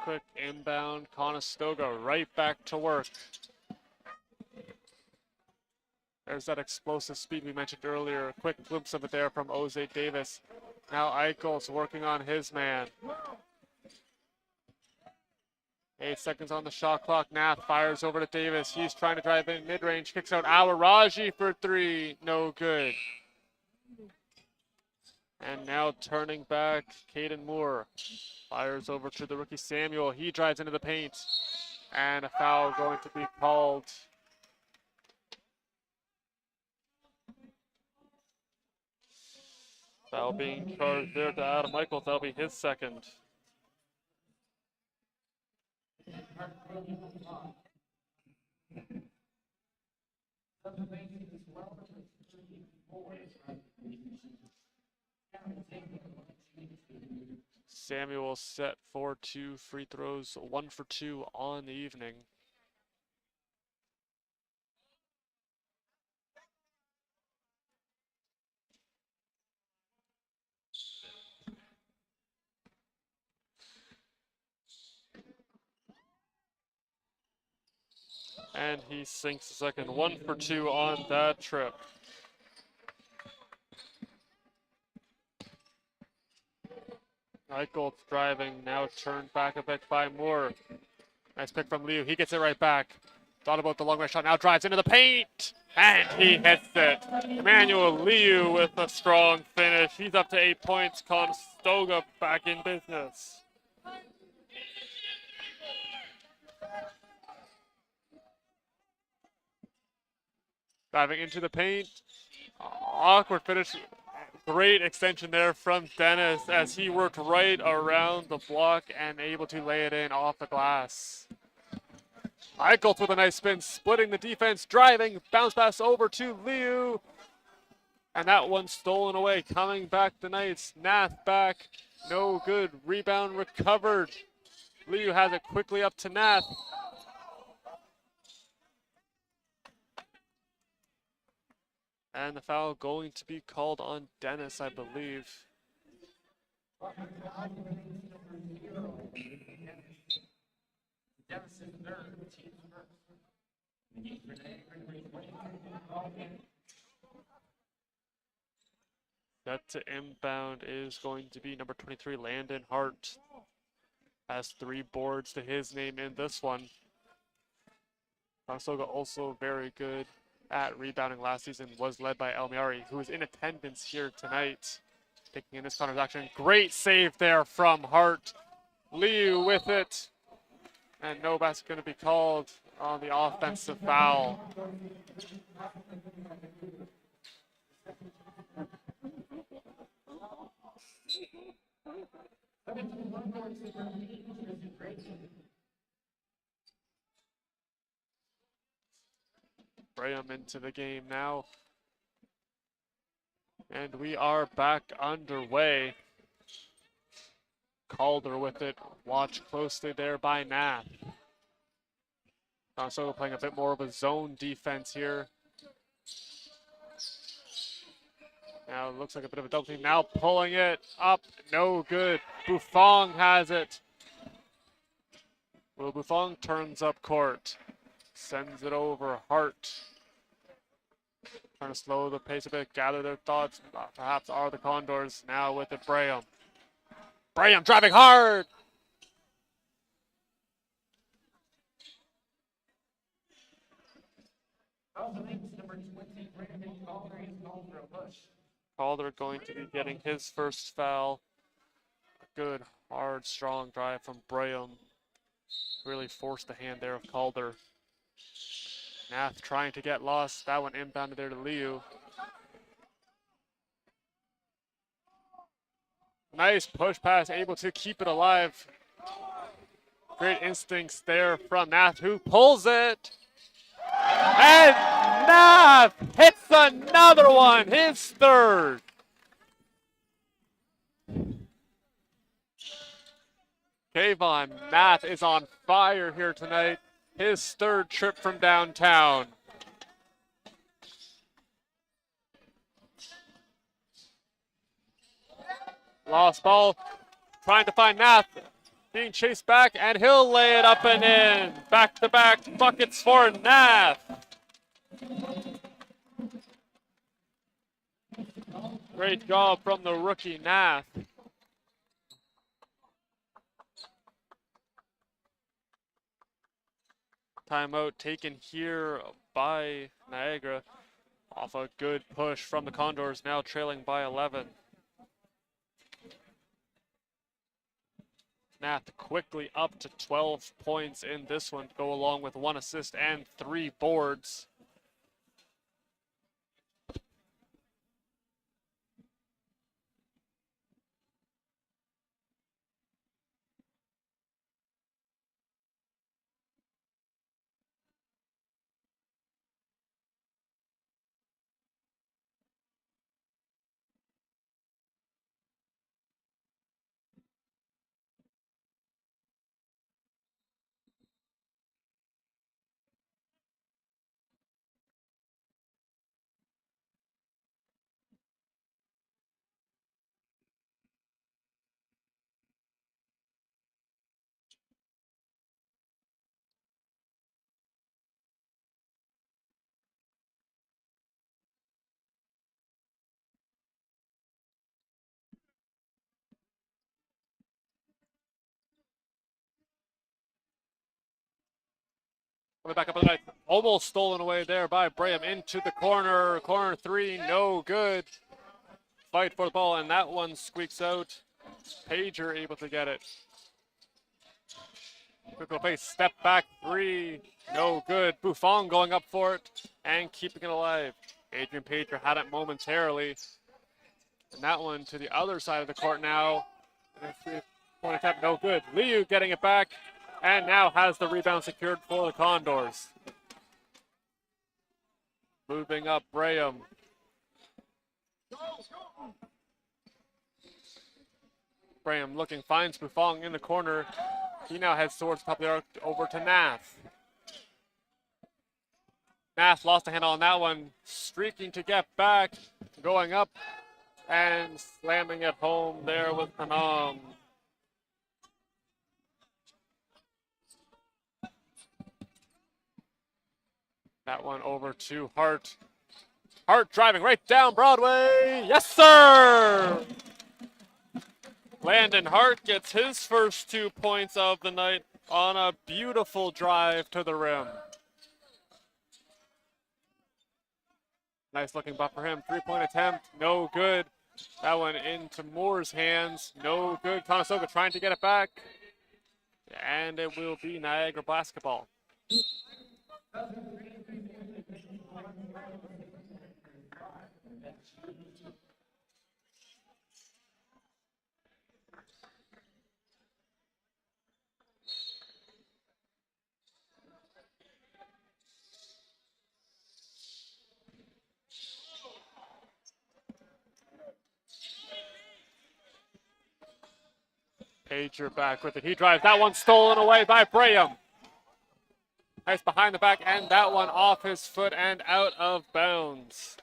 Quick inbound, Conestoga right back to work. There's that explosive speed we mentioned earlier. A quick glimpse of it there from Jose Davis. Now Eicholtz working on his man. 8 seconds on the shot clock. Nath fires over to Davis. He's trying to drive in mid-range. Kicks out Awaraji for three. No good. And now turning back, Caden Moore fires over to the rookie Samuel. He drives into the paint. And a foul going to be called. Foul being charged there to Adam Michaels. That'll be his second. Samuel set for 2 free throws, 1 for 2 on the evening. And he sinks the second, 1 for 2 on that trip. Eicholtz driving, now turned back a bit by Moore. Nice pick from Liu, he gets it right back. Thought about the long range shot, now drives into the paint! And he hits it. Emmanuel Liu with a strong finish. He's up to 8 points. Conestoga back in business. Diving into the paint. Awkward finish. Great extension there from Dennis as he worked right around the block and able to lay it in off the glass. Eicholtz with a nice spin, splitting the defense, driving, bounce pass over to Liu. And that one stolen away, coming back the Knights. Nath back, no good, rebound recovered. Liu has it quickly up to Nath. And the foul going to be called on Dennis, I believe. Set to inbound is going to be number 23, Landon Hart. Has 3 boards to his name in this one. Conestoga also very good at rebounding last season, was led by Elmiari, who is in attendance here tonight, taking in this Connors action. Great save there from Hart. Liu with it. And no basket going to be called on the offensive foul. Graham into the game now. And we are back underway. Calder with it. Watch closely there by Nath. Conestoga playing a bit more of a zone defense here. Now it looks like a bit of a double team. Now pulling it up. No good. Buffon has it. Will Buffon turns up court. Sends it over. Hart. Trying to slow the pace a bit, gather their thoughts. Perhaps are the Condors. Now with it, Braham. Braham driving hard! Calder going to be getting his first foul. Good, hard, strong drive from Braham. Really forced the hand there of Calder. Nath trying to get lost. That one inbounded there to Liu. Nice push pass, able to keep it alive. Great instincts there from Nath, who pulls it. And Nath hits another one, his third. Kayvon Nath is on fire here tonight. His third trip from downtown. Lost ball, trying to find Nath. Being chased back, and he'll lay it up and in. Back-to-back buckets for Nath. Great job from the rookie Nath. Timeout taken here by Niagara. Off a good push from the Condors, now trailing by 11. Nath quickly up to 12 points in this one, go along with 1 assist and 3 boards. Coming back up on the night. Almost stolen away there by Braham into the corner. Corner 3, no good. Fight for the ball, and that one squeaks out. Pager able to get it. Quick little pace, step back 3, no good. Buffon going up for it and keeping it alive. Adrian Pager had it momentarily. And that one to the other side of the court now. Point attempt, no good. Liu getting it back, and now has the rebound secured for the Condors. Moving up, Braham. Braham looking, finds Buffon in the corner. He now heads towards the top of the arc over to Nath. Nath lost a handle on that one, streaking to get back, going up and slamming it home there with Panam. That one over to Hart. Hart driving right down Broadway. Yes, sir! Landon Hart gets his first 2 points of the night on a beautiful drive to the rim. Nice looking butt for him. 3-point attempt, no good. That one into Moore's hands, no good. Conestoga trying to get it back. And it will be Niagara basketball. Pager back with it. He drives. That one stolen away by Braham. Nice behind the back, and that one off his foot and out of bounds.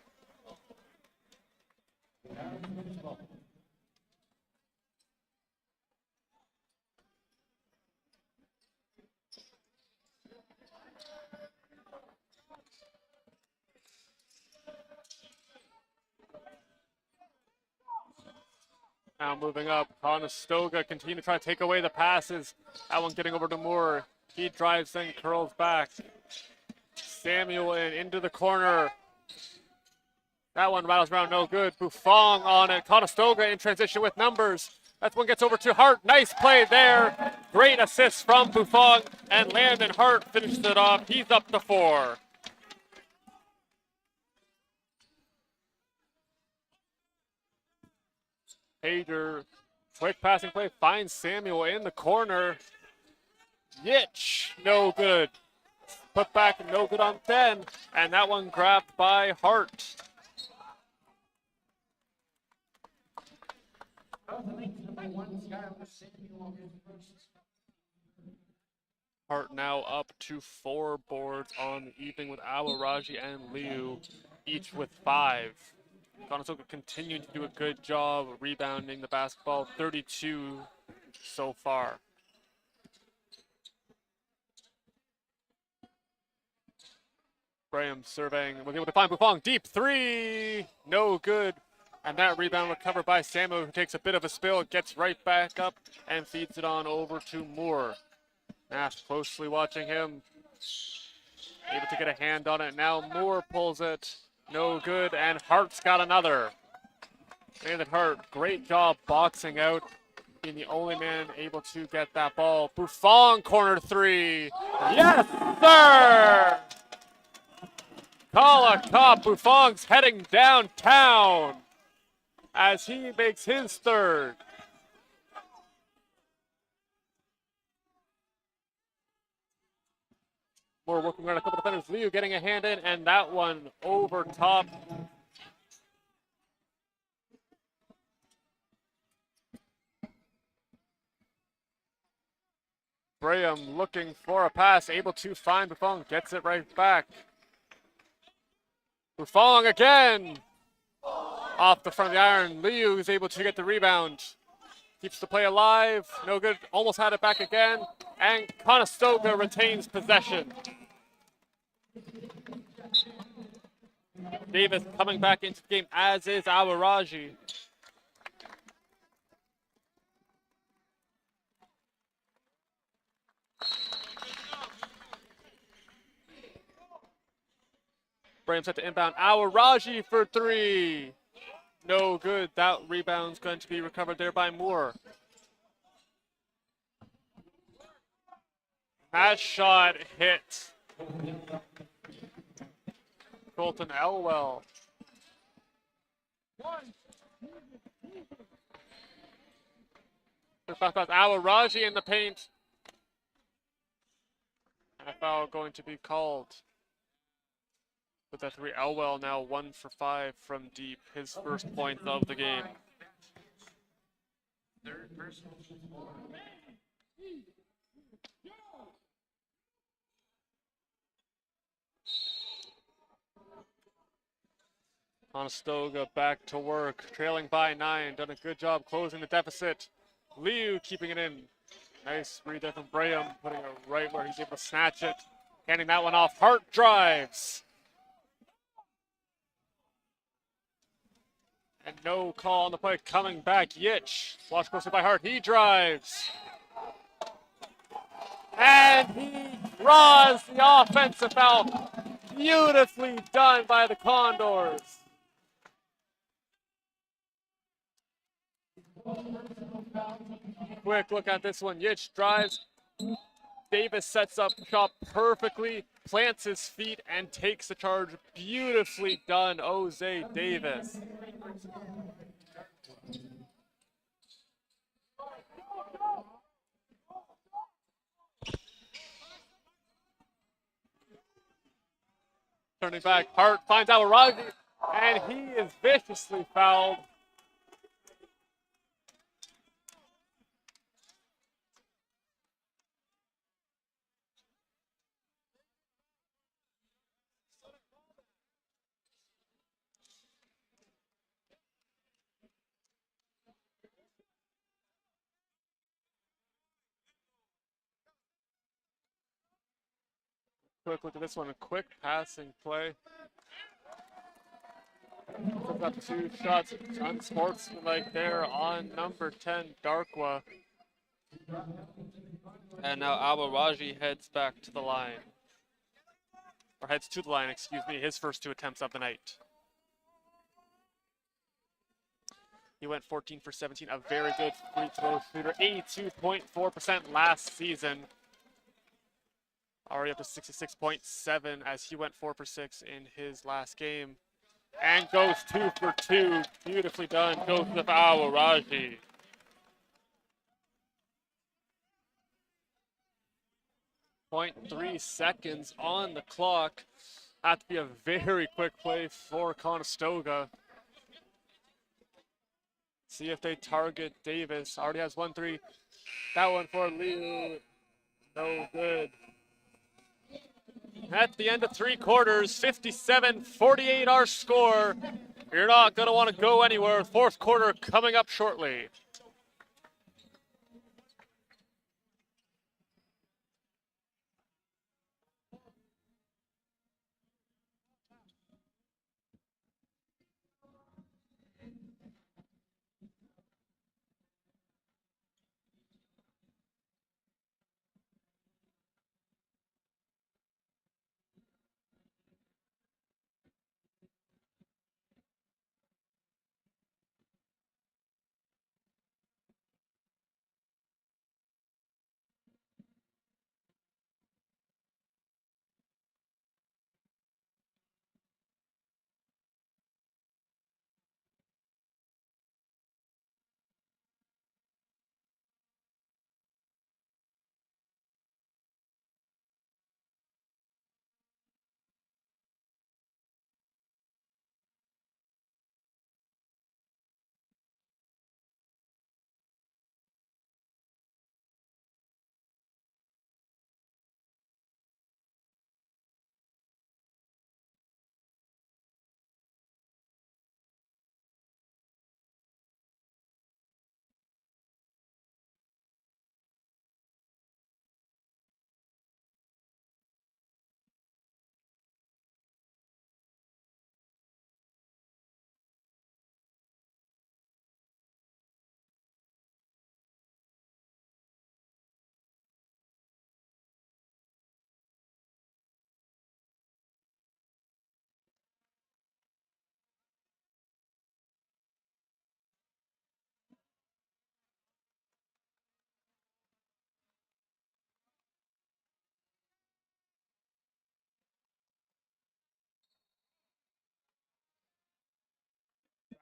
Now moving up, Conestoga continue to try to take away the passes. That one getting over to Moore. He drives and curls back. Samuel into the corner. That one rattles around, no good. Buffon on it. Conestoga in transition with numbers. That one gets over to Hart. Nice play there. Great assist from Buffon, and Landon Hart finishes it off. He's up to 4. Hager, quick passing play, finds Samuel in the corner. Yitch, no good. Put back, no good on 10, and that one grabbed by Hart. Hart now up to 4 boards on the evening with Awaraji and Liu, each with 5. Conestoga continuing to do a good job rebounding the basketball, 32 so far. Graham surveying, was able to find Buffon, deep 3, no good. And that rebound recovered by Samuel, who takes a bit of a spill, gets right back up, and feeds it on over to Moore. Nash closely watching him, able to get a hand on it. Now Moore pulls it, no good, and Hart's got another. Nathan Hart, great job boxing out, being the only man able to get that ball. Buffon, corner 3. Yes, sir! Call a cop. Buffon's heading downtown as he makes his 3rd. Moore working around a couple defenders. Liu getting a hand in, and that one over top. Graham looking for a pass, able to find Buffon, gets it right back. Buffon again! Off the front of the iron, Liu is able to get the rebound. Keeps the play alive, no good, almost had it back again, and Conestoga retains possession. Davis coming back into the game, as is Awaraji. Graham set to inbound. Awaraji for 3. No good. That rebound's going to be recovered there by Moore. That shot hit Colton Elwell. Awaraji in the paint. And a foul going to be called. With that 3, Elwell now 1 for 5 from deep, his first point of the game. Conestoga back to work, trailing by 9, done a good job closing the deficit. Liu keeping it in. Nice read there from Graham, putting it right where he's able to snatch it. Handing that one off. Hart drives. And no call on the play. Coming back, Yitch. Watch closely by Hart. He drives. And he draws the offensive foul. Beautifully done by the Condors. Quick look at this one. Yitch drives. Davis sets up shot perfectly, plants his feet, and takes the charge. Beautifully done, Jose Davis. Turning back, Hart finds Awaraji, and he is viciously fouled. Quick look at this one, a quick passing play. Took up 2 shots, unsportsmanlike there on number 10, Darkwa. And now Awaraji heads back to the line. Or heads to the line, excuse me, his first 2 attempts of the night. He went 14 for 17, a very good free throw shooter, 82.4% last season. Already up to 66.7 as he went 4 for 6 in his last game. And goes 2 for 2, beautifully done, Joseph Awaraji. .3 seconds on the clock. Have to be a very quick play for Conestoga. See if they target Davis. Already has 1-3. That one for Liu. No good. At the end of 3 quarters, 57-48 our score. You're not going to want to go anywhere. 4th quarter coming up shortly.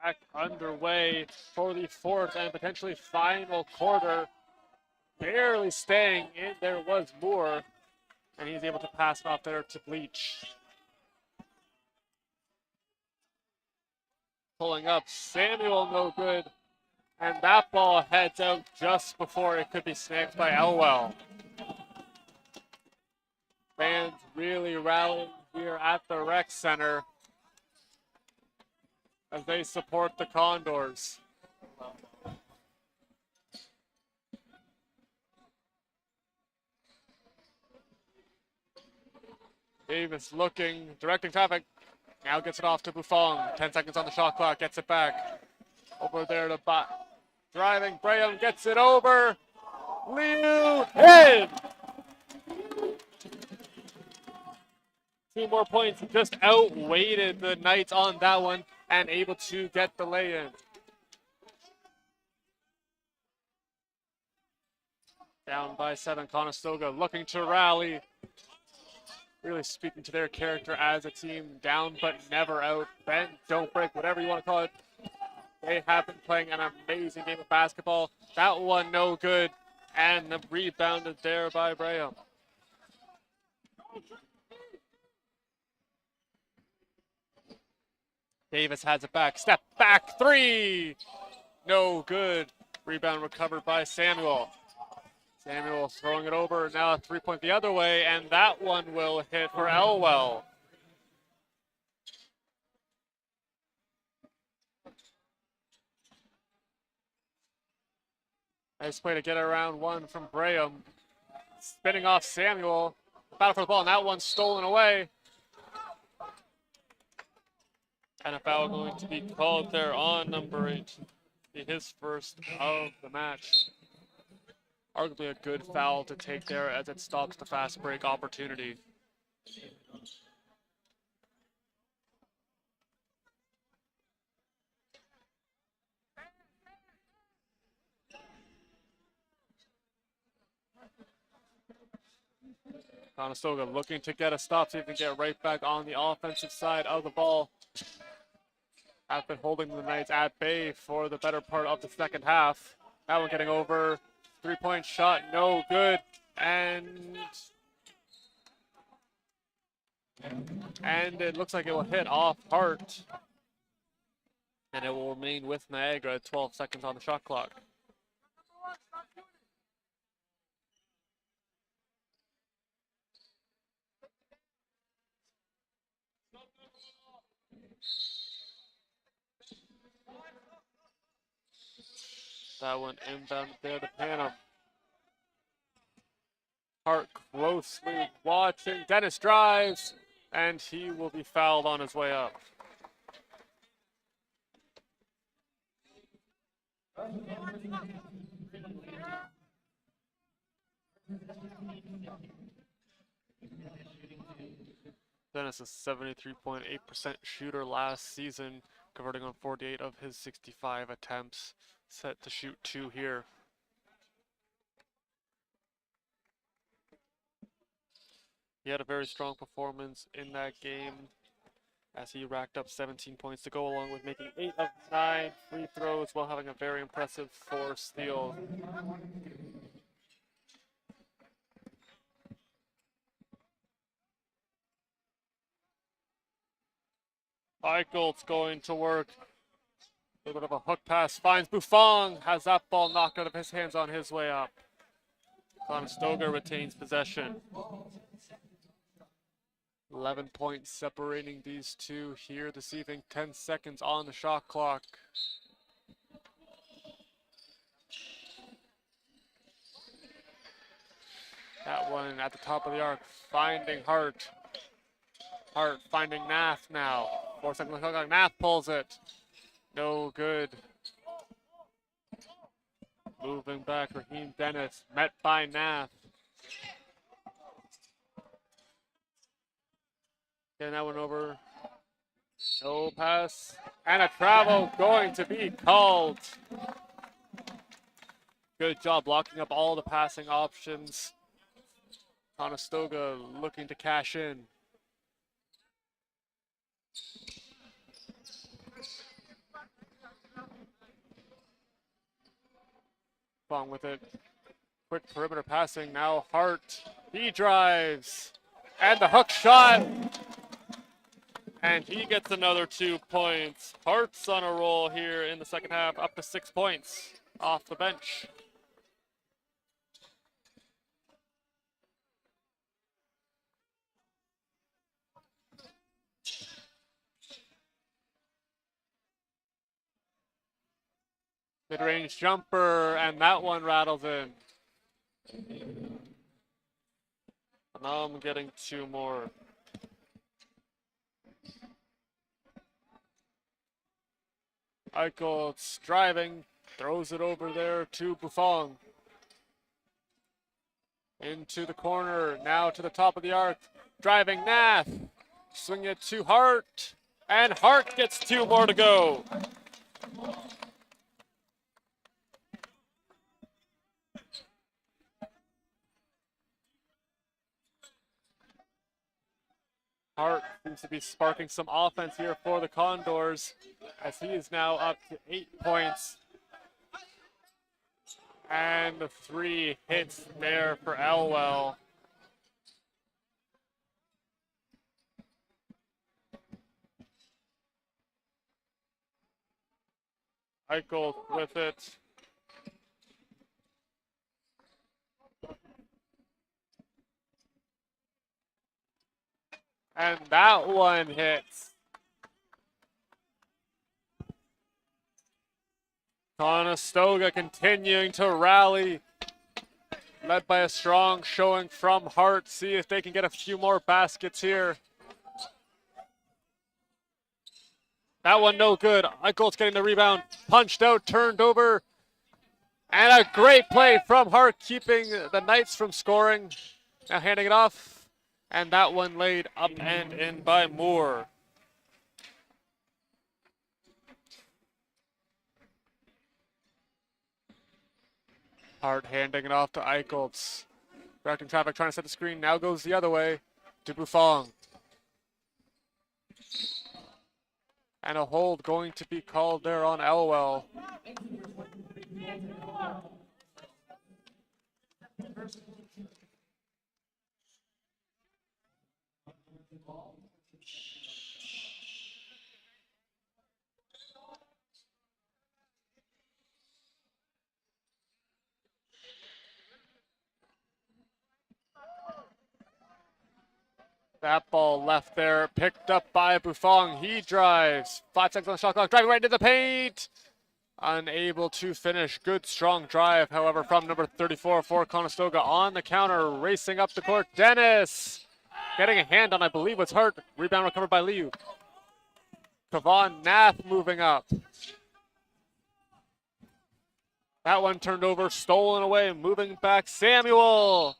Back underway for the 4th and potentially final quarter. Barely staying in there was Moore, and he's able to pass it off there to Bleach. Pulling up, Samuel no good, and that ball heads out just before it could be snagged by Elwell. Fans really rallying here at the rec center as they support the Condors. Davis looking, directing traffic. Now gets it off to Buffon. 10 seconds on the shot clock, gets it back. Over there to driving, Graham gets it over. Liu in! 2 more points, just outweighted the Knights on that one and able to get the lay-in. Down by 7, Conestoga looking to rally. Really speaking to their character as a team, down but never out. Bend, don't break, whatever you want to call it. They have been playing an amazing game of basketball. That one no good, and rebounded there by Braham. Davis has it back, step back 3, no good. Rebound recovered by Samuel. Samuel throwing it over, now a 3-point the other way, and that one will hit for Elwell. Nice play to get around 1 from Braham. Spinning off Samuel. Battle for the ball, and that one's stolen away. And a foul going to be called there on number 8. Be his first of the match. Arguably a good foul to take there as it stops the fast break opportunity. Conestoga looking to get a stop so he can get right back on the offensive side of the ball. Have been holding the Knights at bay for the better part of the second half. That one getting over. 3-point shot, no good. And it looks like it will hit off Hart. And it will remain with Niagara at 12 seconds on the shot clock. That one inbound there to Panam. Hart closely watching. Dennis drives, and he will be fouled on his way up. Dennis is 73.8% shooter last season, converting on 48 of his 65 attempts. Set to shoot 2 here. He had a very strong performance in that game as he racked up 17 points to go along with making 8 of 9 free throws while having a very impressive 4 steals. Eichelt's going to work. A little bit of a hook pass, finds Buffon, has that ball knocked out of his hands on his way up. Conestoga retains possession. 11 points separating these two here this evening. 10 seconds on the shot clock. That one at the top of the arc, finding Hart. Hart finding Nath now. 4 seconds on the shot clock. Nath pulls it. No good. Moving back, Raheem Dennis, met by Nath. Getting that one over. No pass. And a travel going to be called. Good job blocking up all the passing options. Conestoga looking to cash in. Fong with it. Quick perimeter passing. Now Hart. He drives. And the hook shot. And he gets another 2 points. Hart's on a roll here in the second half, up to 6 points off the bench. Mid-range jumper, and that one rattles in. And now I'm getting 2 more. Eichelt's driving, throws it over there to Buffon. Into the corner, now to the top of the arc. Driving Nath, swing it to Hart, and Hart gets 2 more to go. Hart seems to be sparking some offense here for the Condors as he is now up to 8 points. And the 3 hits there for Elwell. Eichel with it. And that one hits. Conestoga continuing to rally, led by a strong showing from Hart. See if they can get a few more baskets here. That one no good. Eichholtz getting the rebound. Punched out, turned over. And a great play from Hart, keeping the Knights from scoring. Now handing it off. And that one laid up and in by Moore. Hart handing it off to Eichholtz. Directing traffic, trying to set the screen. Now goes the other way to Buffon. And a hold going to be called there on Elwell. That ball left there, picked up by Buffon. He drives. 5 seconds on the shot clock, driving right into the paint. Unable to finish. Good, strong drive, however, from number 34 for Conestoga on the counter, racing up the court. Dennis getting a hand on, I believe, what's Hart. Rebound recovered by Liu. Kavan Nath moving up. That one turned over, stolen away, moving back. Samuel.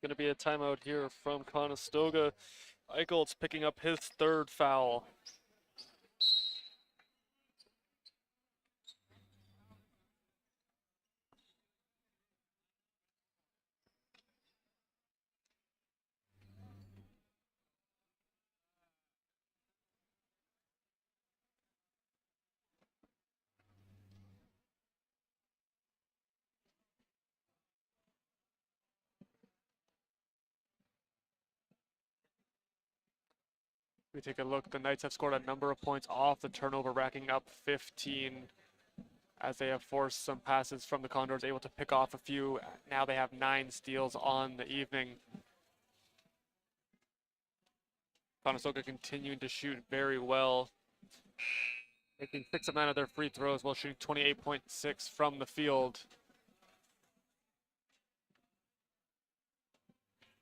Going to be a timeout here from Conestoga. Eichholtz picking up his third foul. We take a look. The Knights have scored a number of points off the turnover, racking up 15 as they have forced some passes from the Condors, able to pick off a few. Now they have 9 steals on the evening. Conestoga continuing to shoot very well, making 6 of 9 of their free throws while shooting 28.6 from the field.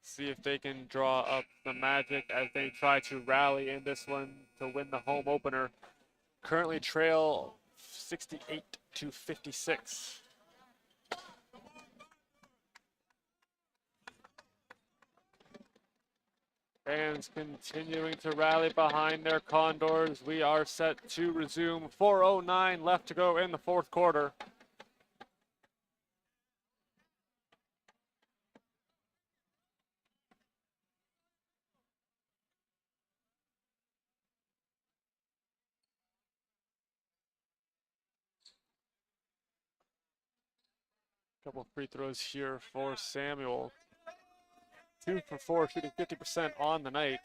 See if they can draw up the magic as they try to rally in this one to win the home opener. Currently trail 68-56. Fans continuing to rally behind their Condors. We are set to resume. 4:09 left to go in the fourth quarter. Couple free throws here for Samuel. 2 for 4, shooting 50% on the night.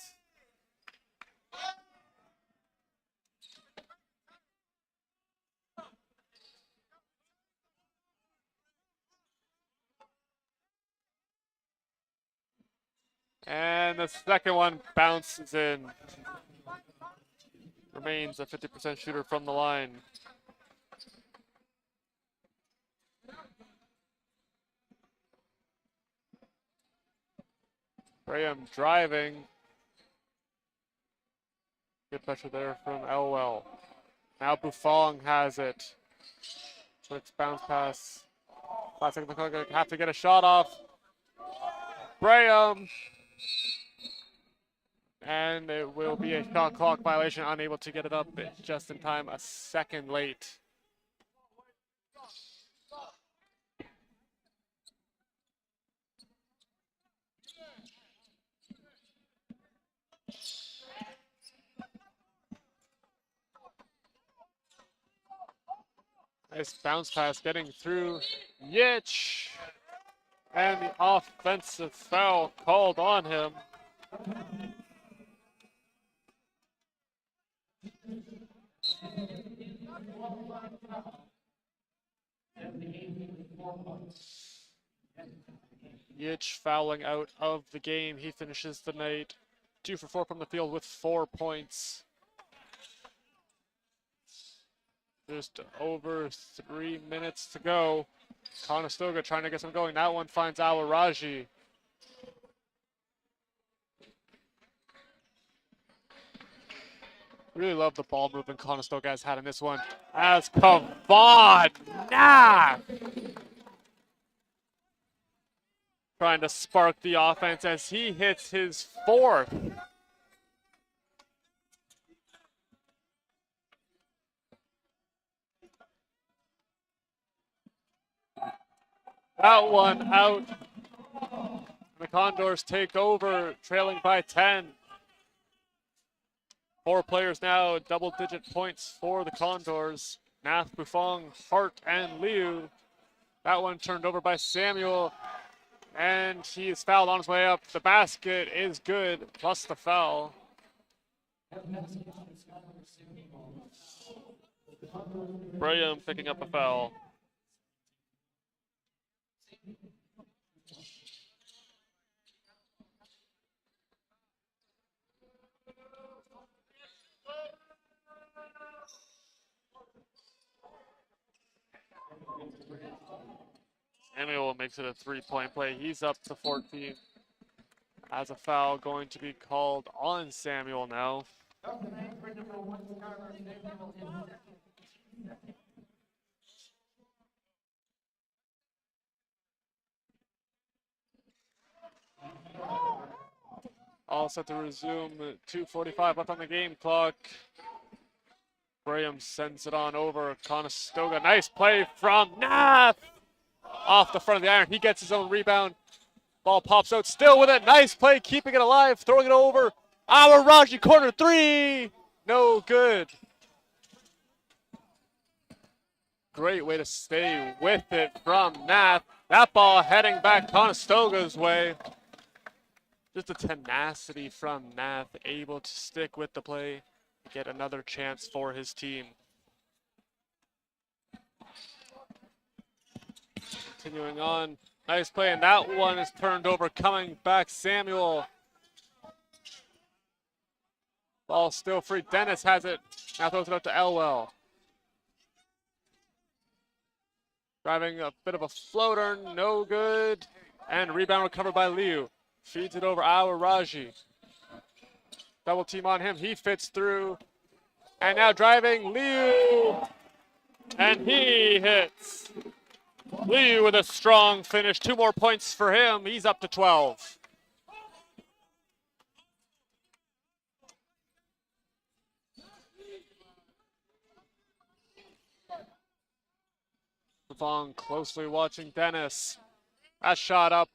And the second one bounces in. Remains a 50% shooter from the line. Graham driving. Good pressure there from Elwell. Now Buffon has it. Quick bounce pass. 5 seconds on the clock. Have to get a shot off. Graham. And it will be a shot clock violation. Unable to get it up just in time. A second late. Nice bounce pass getting through Yitch. And the offensive foul called on him. Yitch fouling out of the game. He finishes the night 2 for 4 from the field with 4 points. Just over 3 minutes to go. Conestoga trying to get some going. That one finds Awaraji. Really love the ball movement Conestoga has had in this one. As Kavod trying to spark the offense as he hits his fourth. That one out. The Condors take over, trailing by 10. 4 players now, double-digit points for the Condors. Nath, Buffon, Hart, and Liu. That one turned over by Samuel, and he is fouled on his way up. The basket is good, plus the foul. Graham picking up a foul. Samuel makes it a 3-point play. He's up to 14. As a foul going to be called on Samuel now. All set to resume. 2:45 left on the game clock. Graham sends it on over. Conestoga. Nice play from Nath. Off the front of the iron. He gets his own rebound. Ball pops out. Still with it. Nice play. Keeping it alive. Throwing it over. Awaraji corner 3. No good. Great way to stay with it from Nath. That ball heading back Conestoga's way. Just a tenacity from Nath, able to stick with the play, get another chance for his team. Continuing on, nice play, and that one is turned over, coming back Samuel. Ball still free, Dennis has it, now throws it out to Elwell. Driving a bit of a floater, no good, and rebound recovered by Liu. Feeds it over Awaraji. Double team on him. He fits through. And now driving Liu. And he hits. Liu with a strong finish. 2 more points for him. He's up to 12. Vaughn closely watching Dennis. That shot up.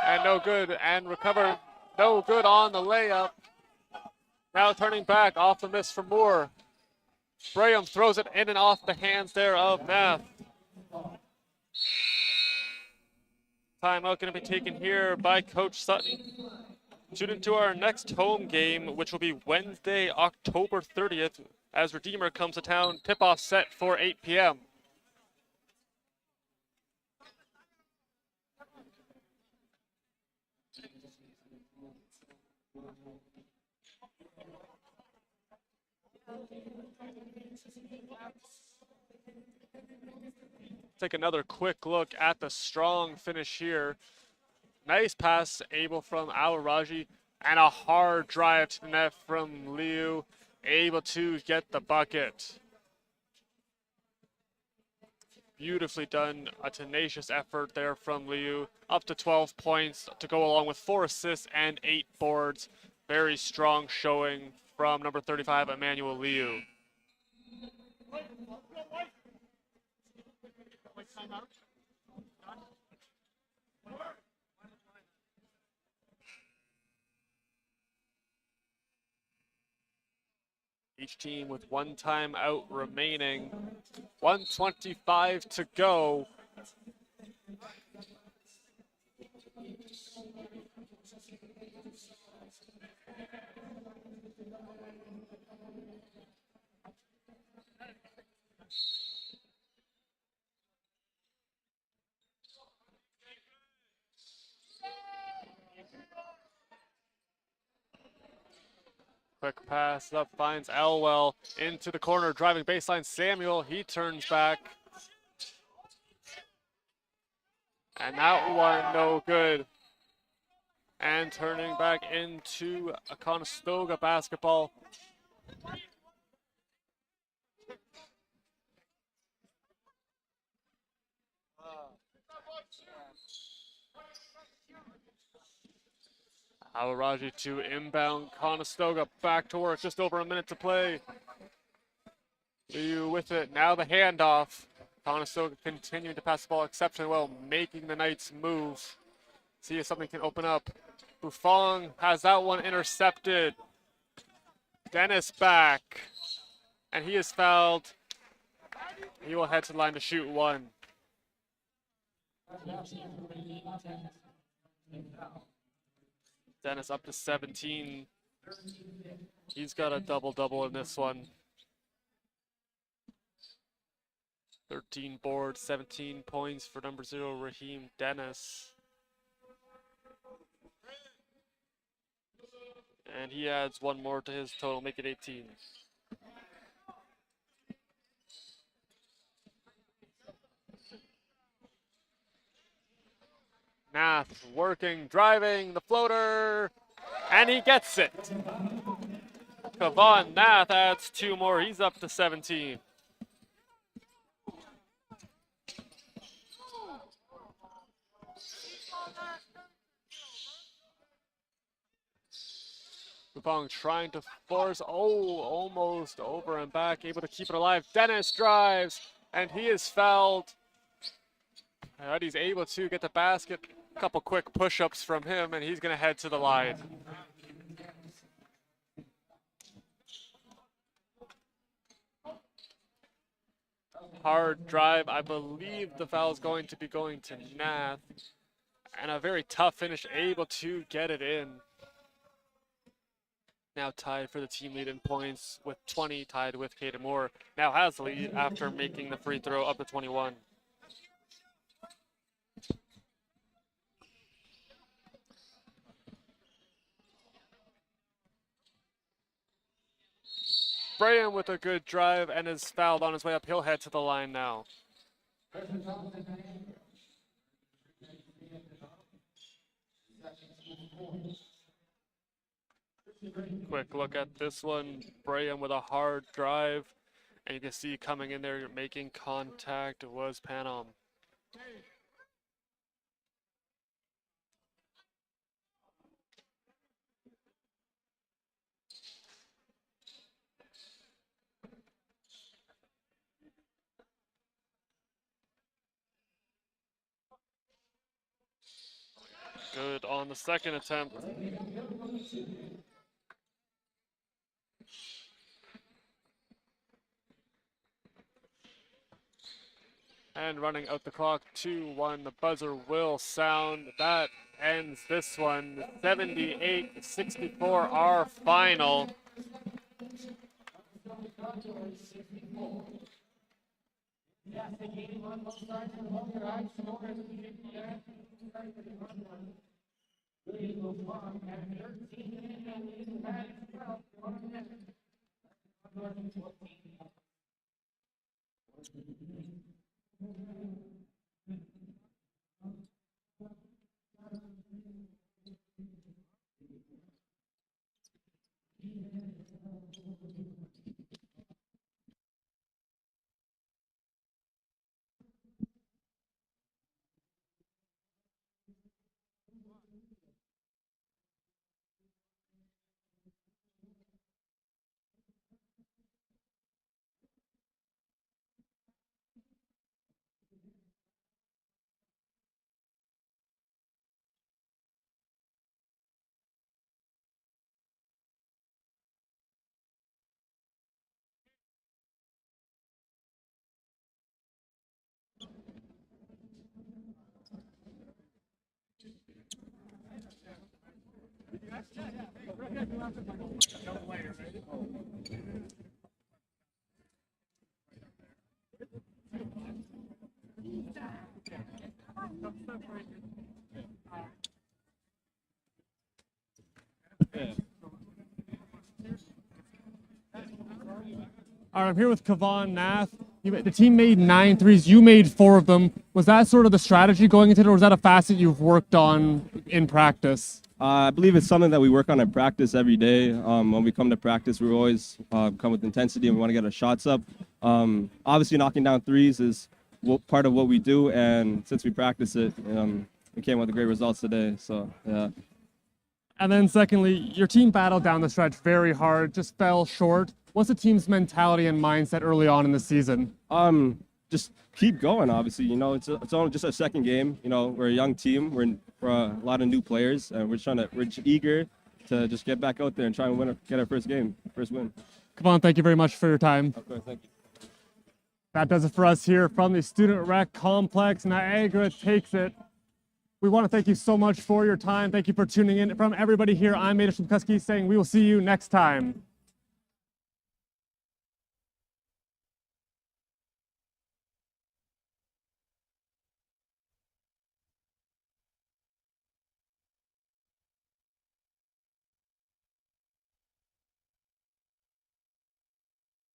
And no good. And recovered. No good on the layup. Now turning back off the miss from Moore. Graham throws it in and off the hands there of Nath. Timeout going to be taken here by Coach Sutton. Tune into our next home game, which will be Wednesday, October 30th, as Redeemer comes to town. Tip-off set for 8 p.m. Take another quick look at the strong finish here. Nice pass, able from Awaraji, and a hard drive to the net from Liu, able to get the bucket. Beautifully done, a tenacious effort there from Liu. Up to 12 points to go along with 4 assists and 8 boards. Very strong showing from number 35, Emmanuel Liu. Each team with 1 timeout remaining. 1:25 to go. Quick pass up, finds Elwell into the corner, driving baseline. Samuel, he turns back. And that one, no good. And turning back into a Conestoga basketball. Awaraji to inbound. Conestoga back to work. Just over a minute to play. You with it. Now the handoff. Conestoga continuing to pass the ball exceptionally well, making the Knights move. See if something can open up. Buffon has that one intercepted. Dennis back. And he is fouled. He will head to the line to shoot one. Dennis up to 17. He's got a double-double in this one. 13 boards, 17 points for number 0, Raheem Dennis. And he adds one more to his total, make it 18. Nath working, driving, the floater, and he gets it. Kavan Nath adds 2 more, he's up to 17. Buffon trying to force, almost over and back, able to keep it alive. Dennis drives, and he is fouled. And he's able to get the basket. A couple quick push-ups from him, and he's going to head to the line. Hard drive. I believe the foul is going to be going to Nath. And a very tough finish, able to get it in. Now tied for the team lead in points with 20, tied with Caden Moore. Now has the lead after making the free throw up to 21. Braham with a good drive and is fouled on his way up. He'll head to the line now. Quick look at this one. Braham with a hard drive. And you can see coming in there, making contact was Panam. Good on the second attempt. And running out the clock, 2-1. The buzzer will sound. That ends this one. 78-64, our final. All right, I'm here with Kavan Nath. The team made 9 threes. You made 4 of them. Was that sort of the strategy going into it, or was that a facet you've worked on in practice? I believe it's something that we work on in practice every day. When we come to practice, we always come with intensity and we want to get our shots up. Obviously, knocking down threes is part of what we do, and since we practice it, we came with great results today. So, yeah. And then secondly, your team battled down the stretch very hard, just fell short. What's the team's mentality and mindset early on in the season? Just keep going. Obviously, it's only just our second game. We're a young team. We're a lot of new players, and we're eager to just get back out there and try and get our first win. Kavan, thank you very much for your time. Of course, thank you. That does it for us here from the Student Rec Complex. Niagara takes it. We want to thank you so much for your time. Thank you for tuning in. From everybody here, I'm Adish McCuskey saying we will see you next time.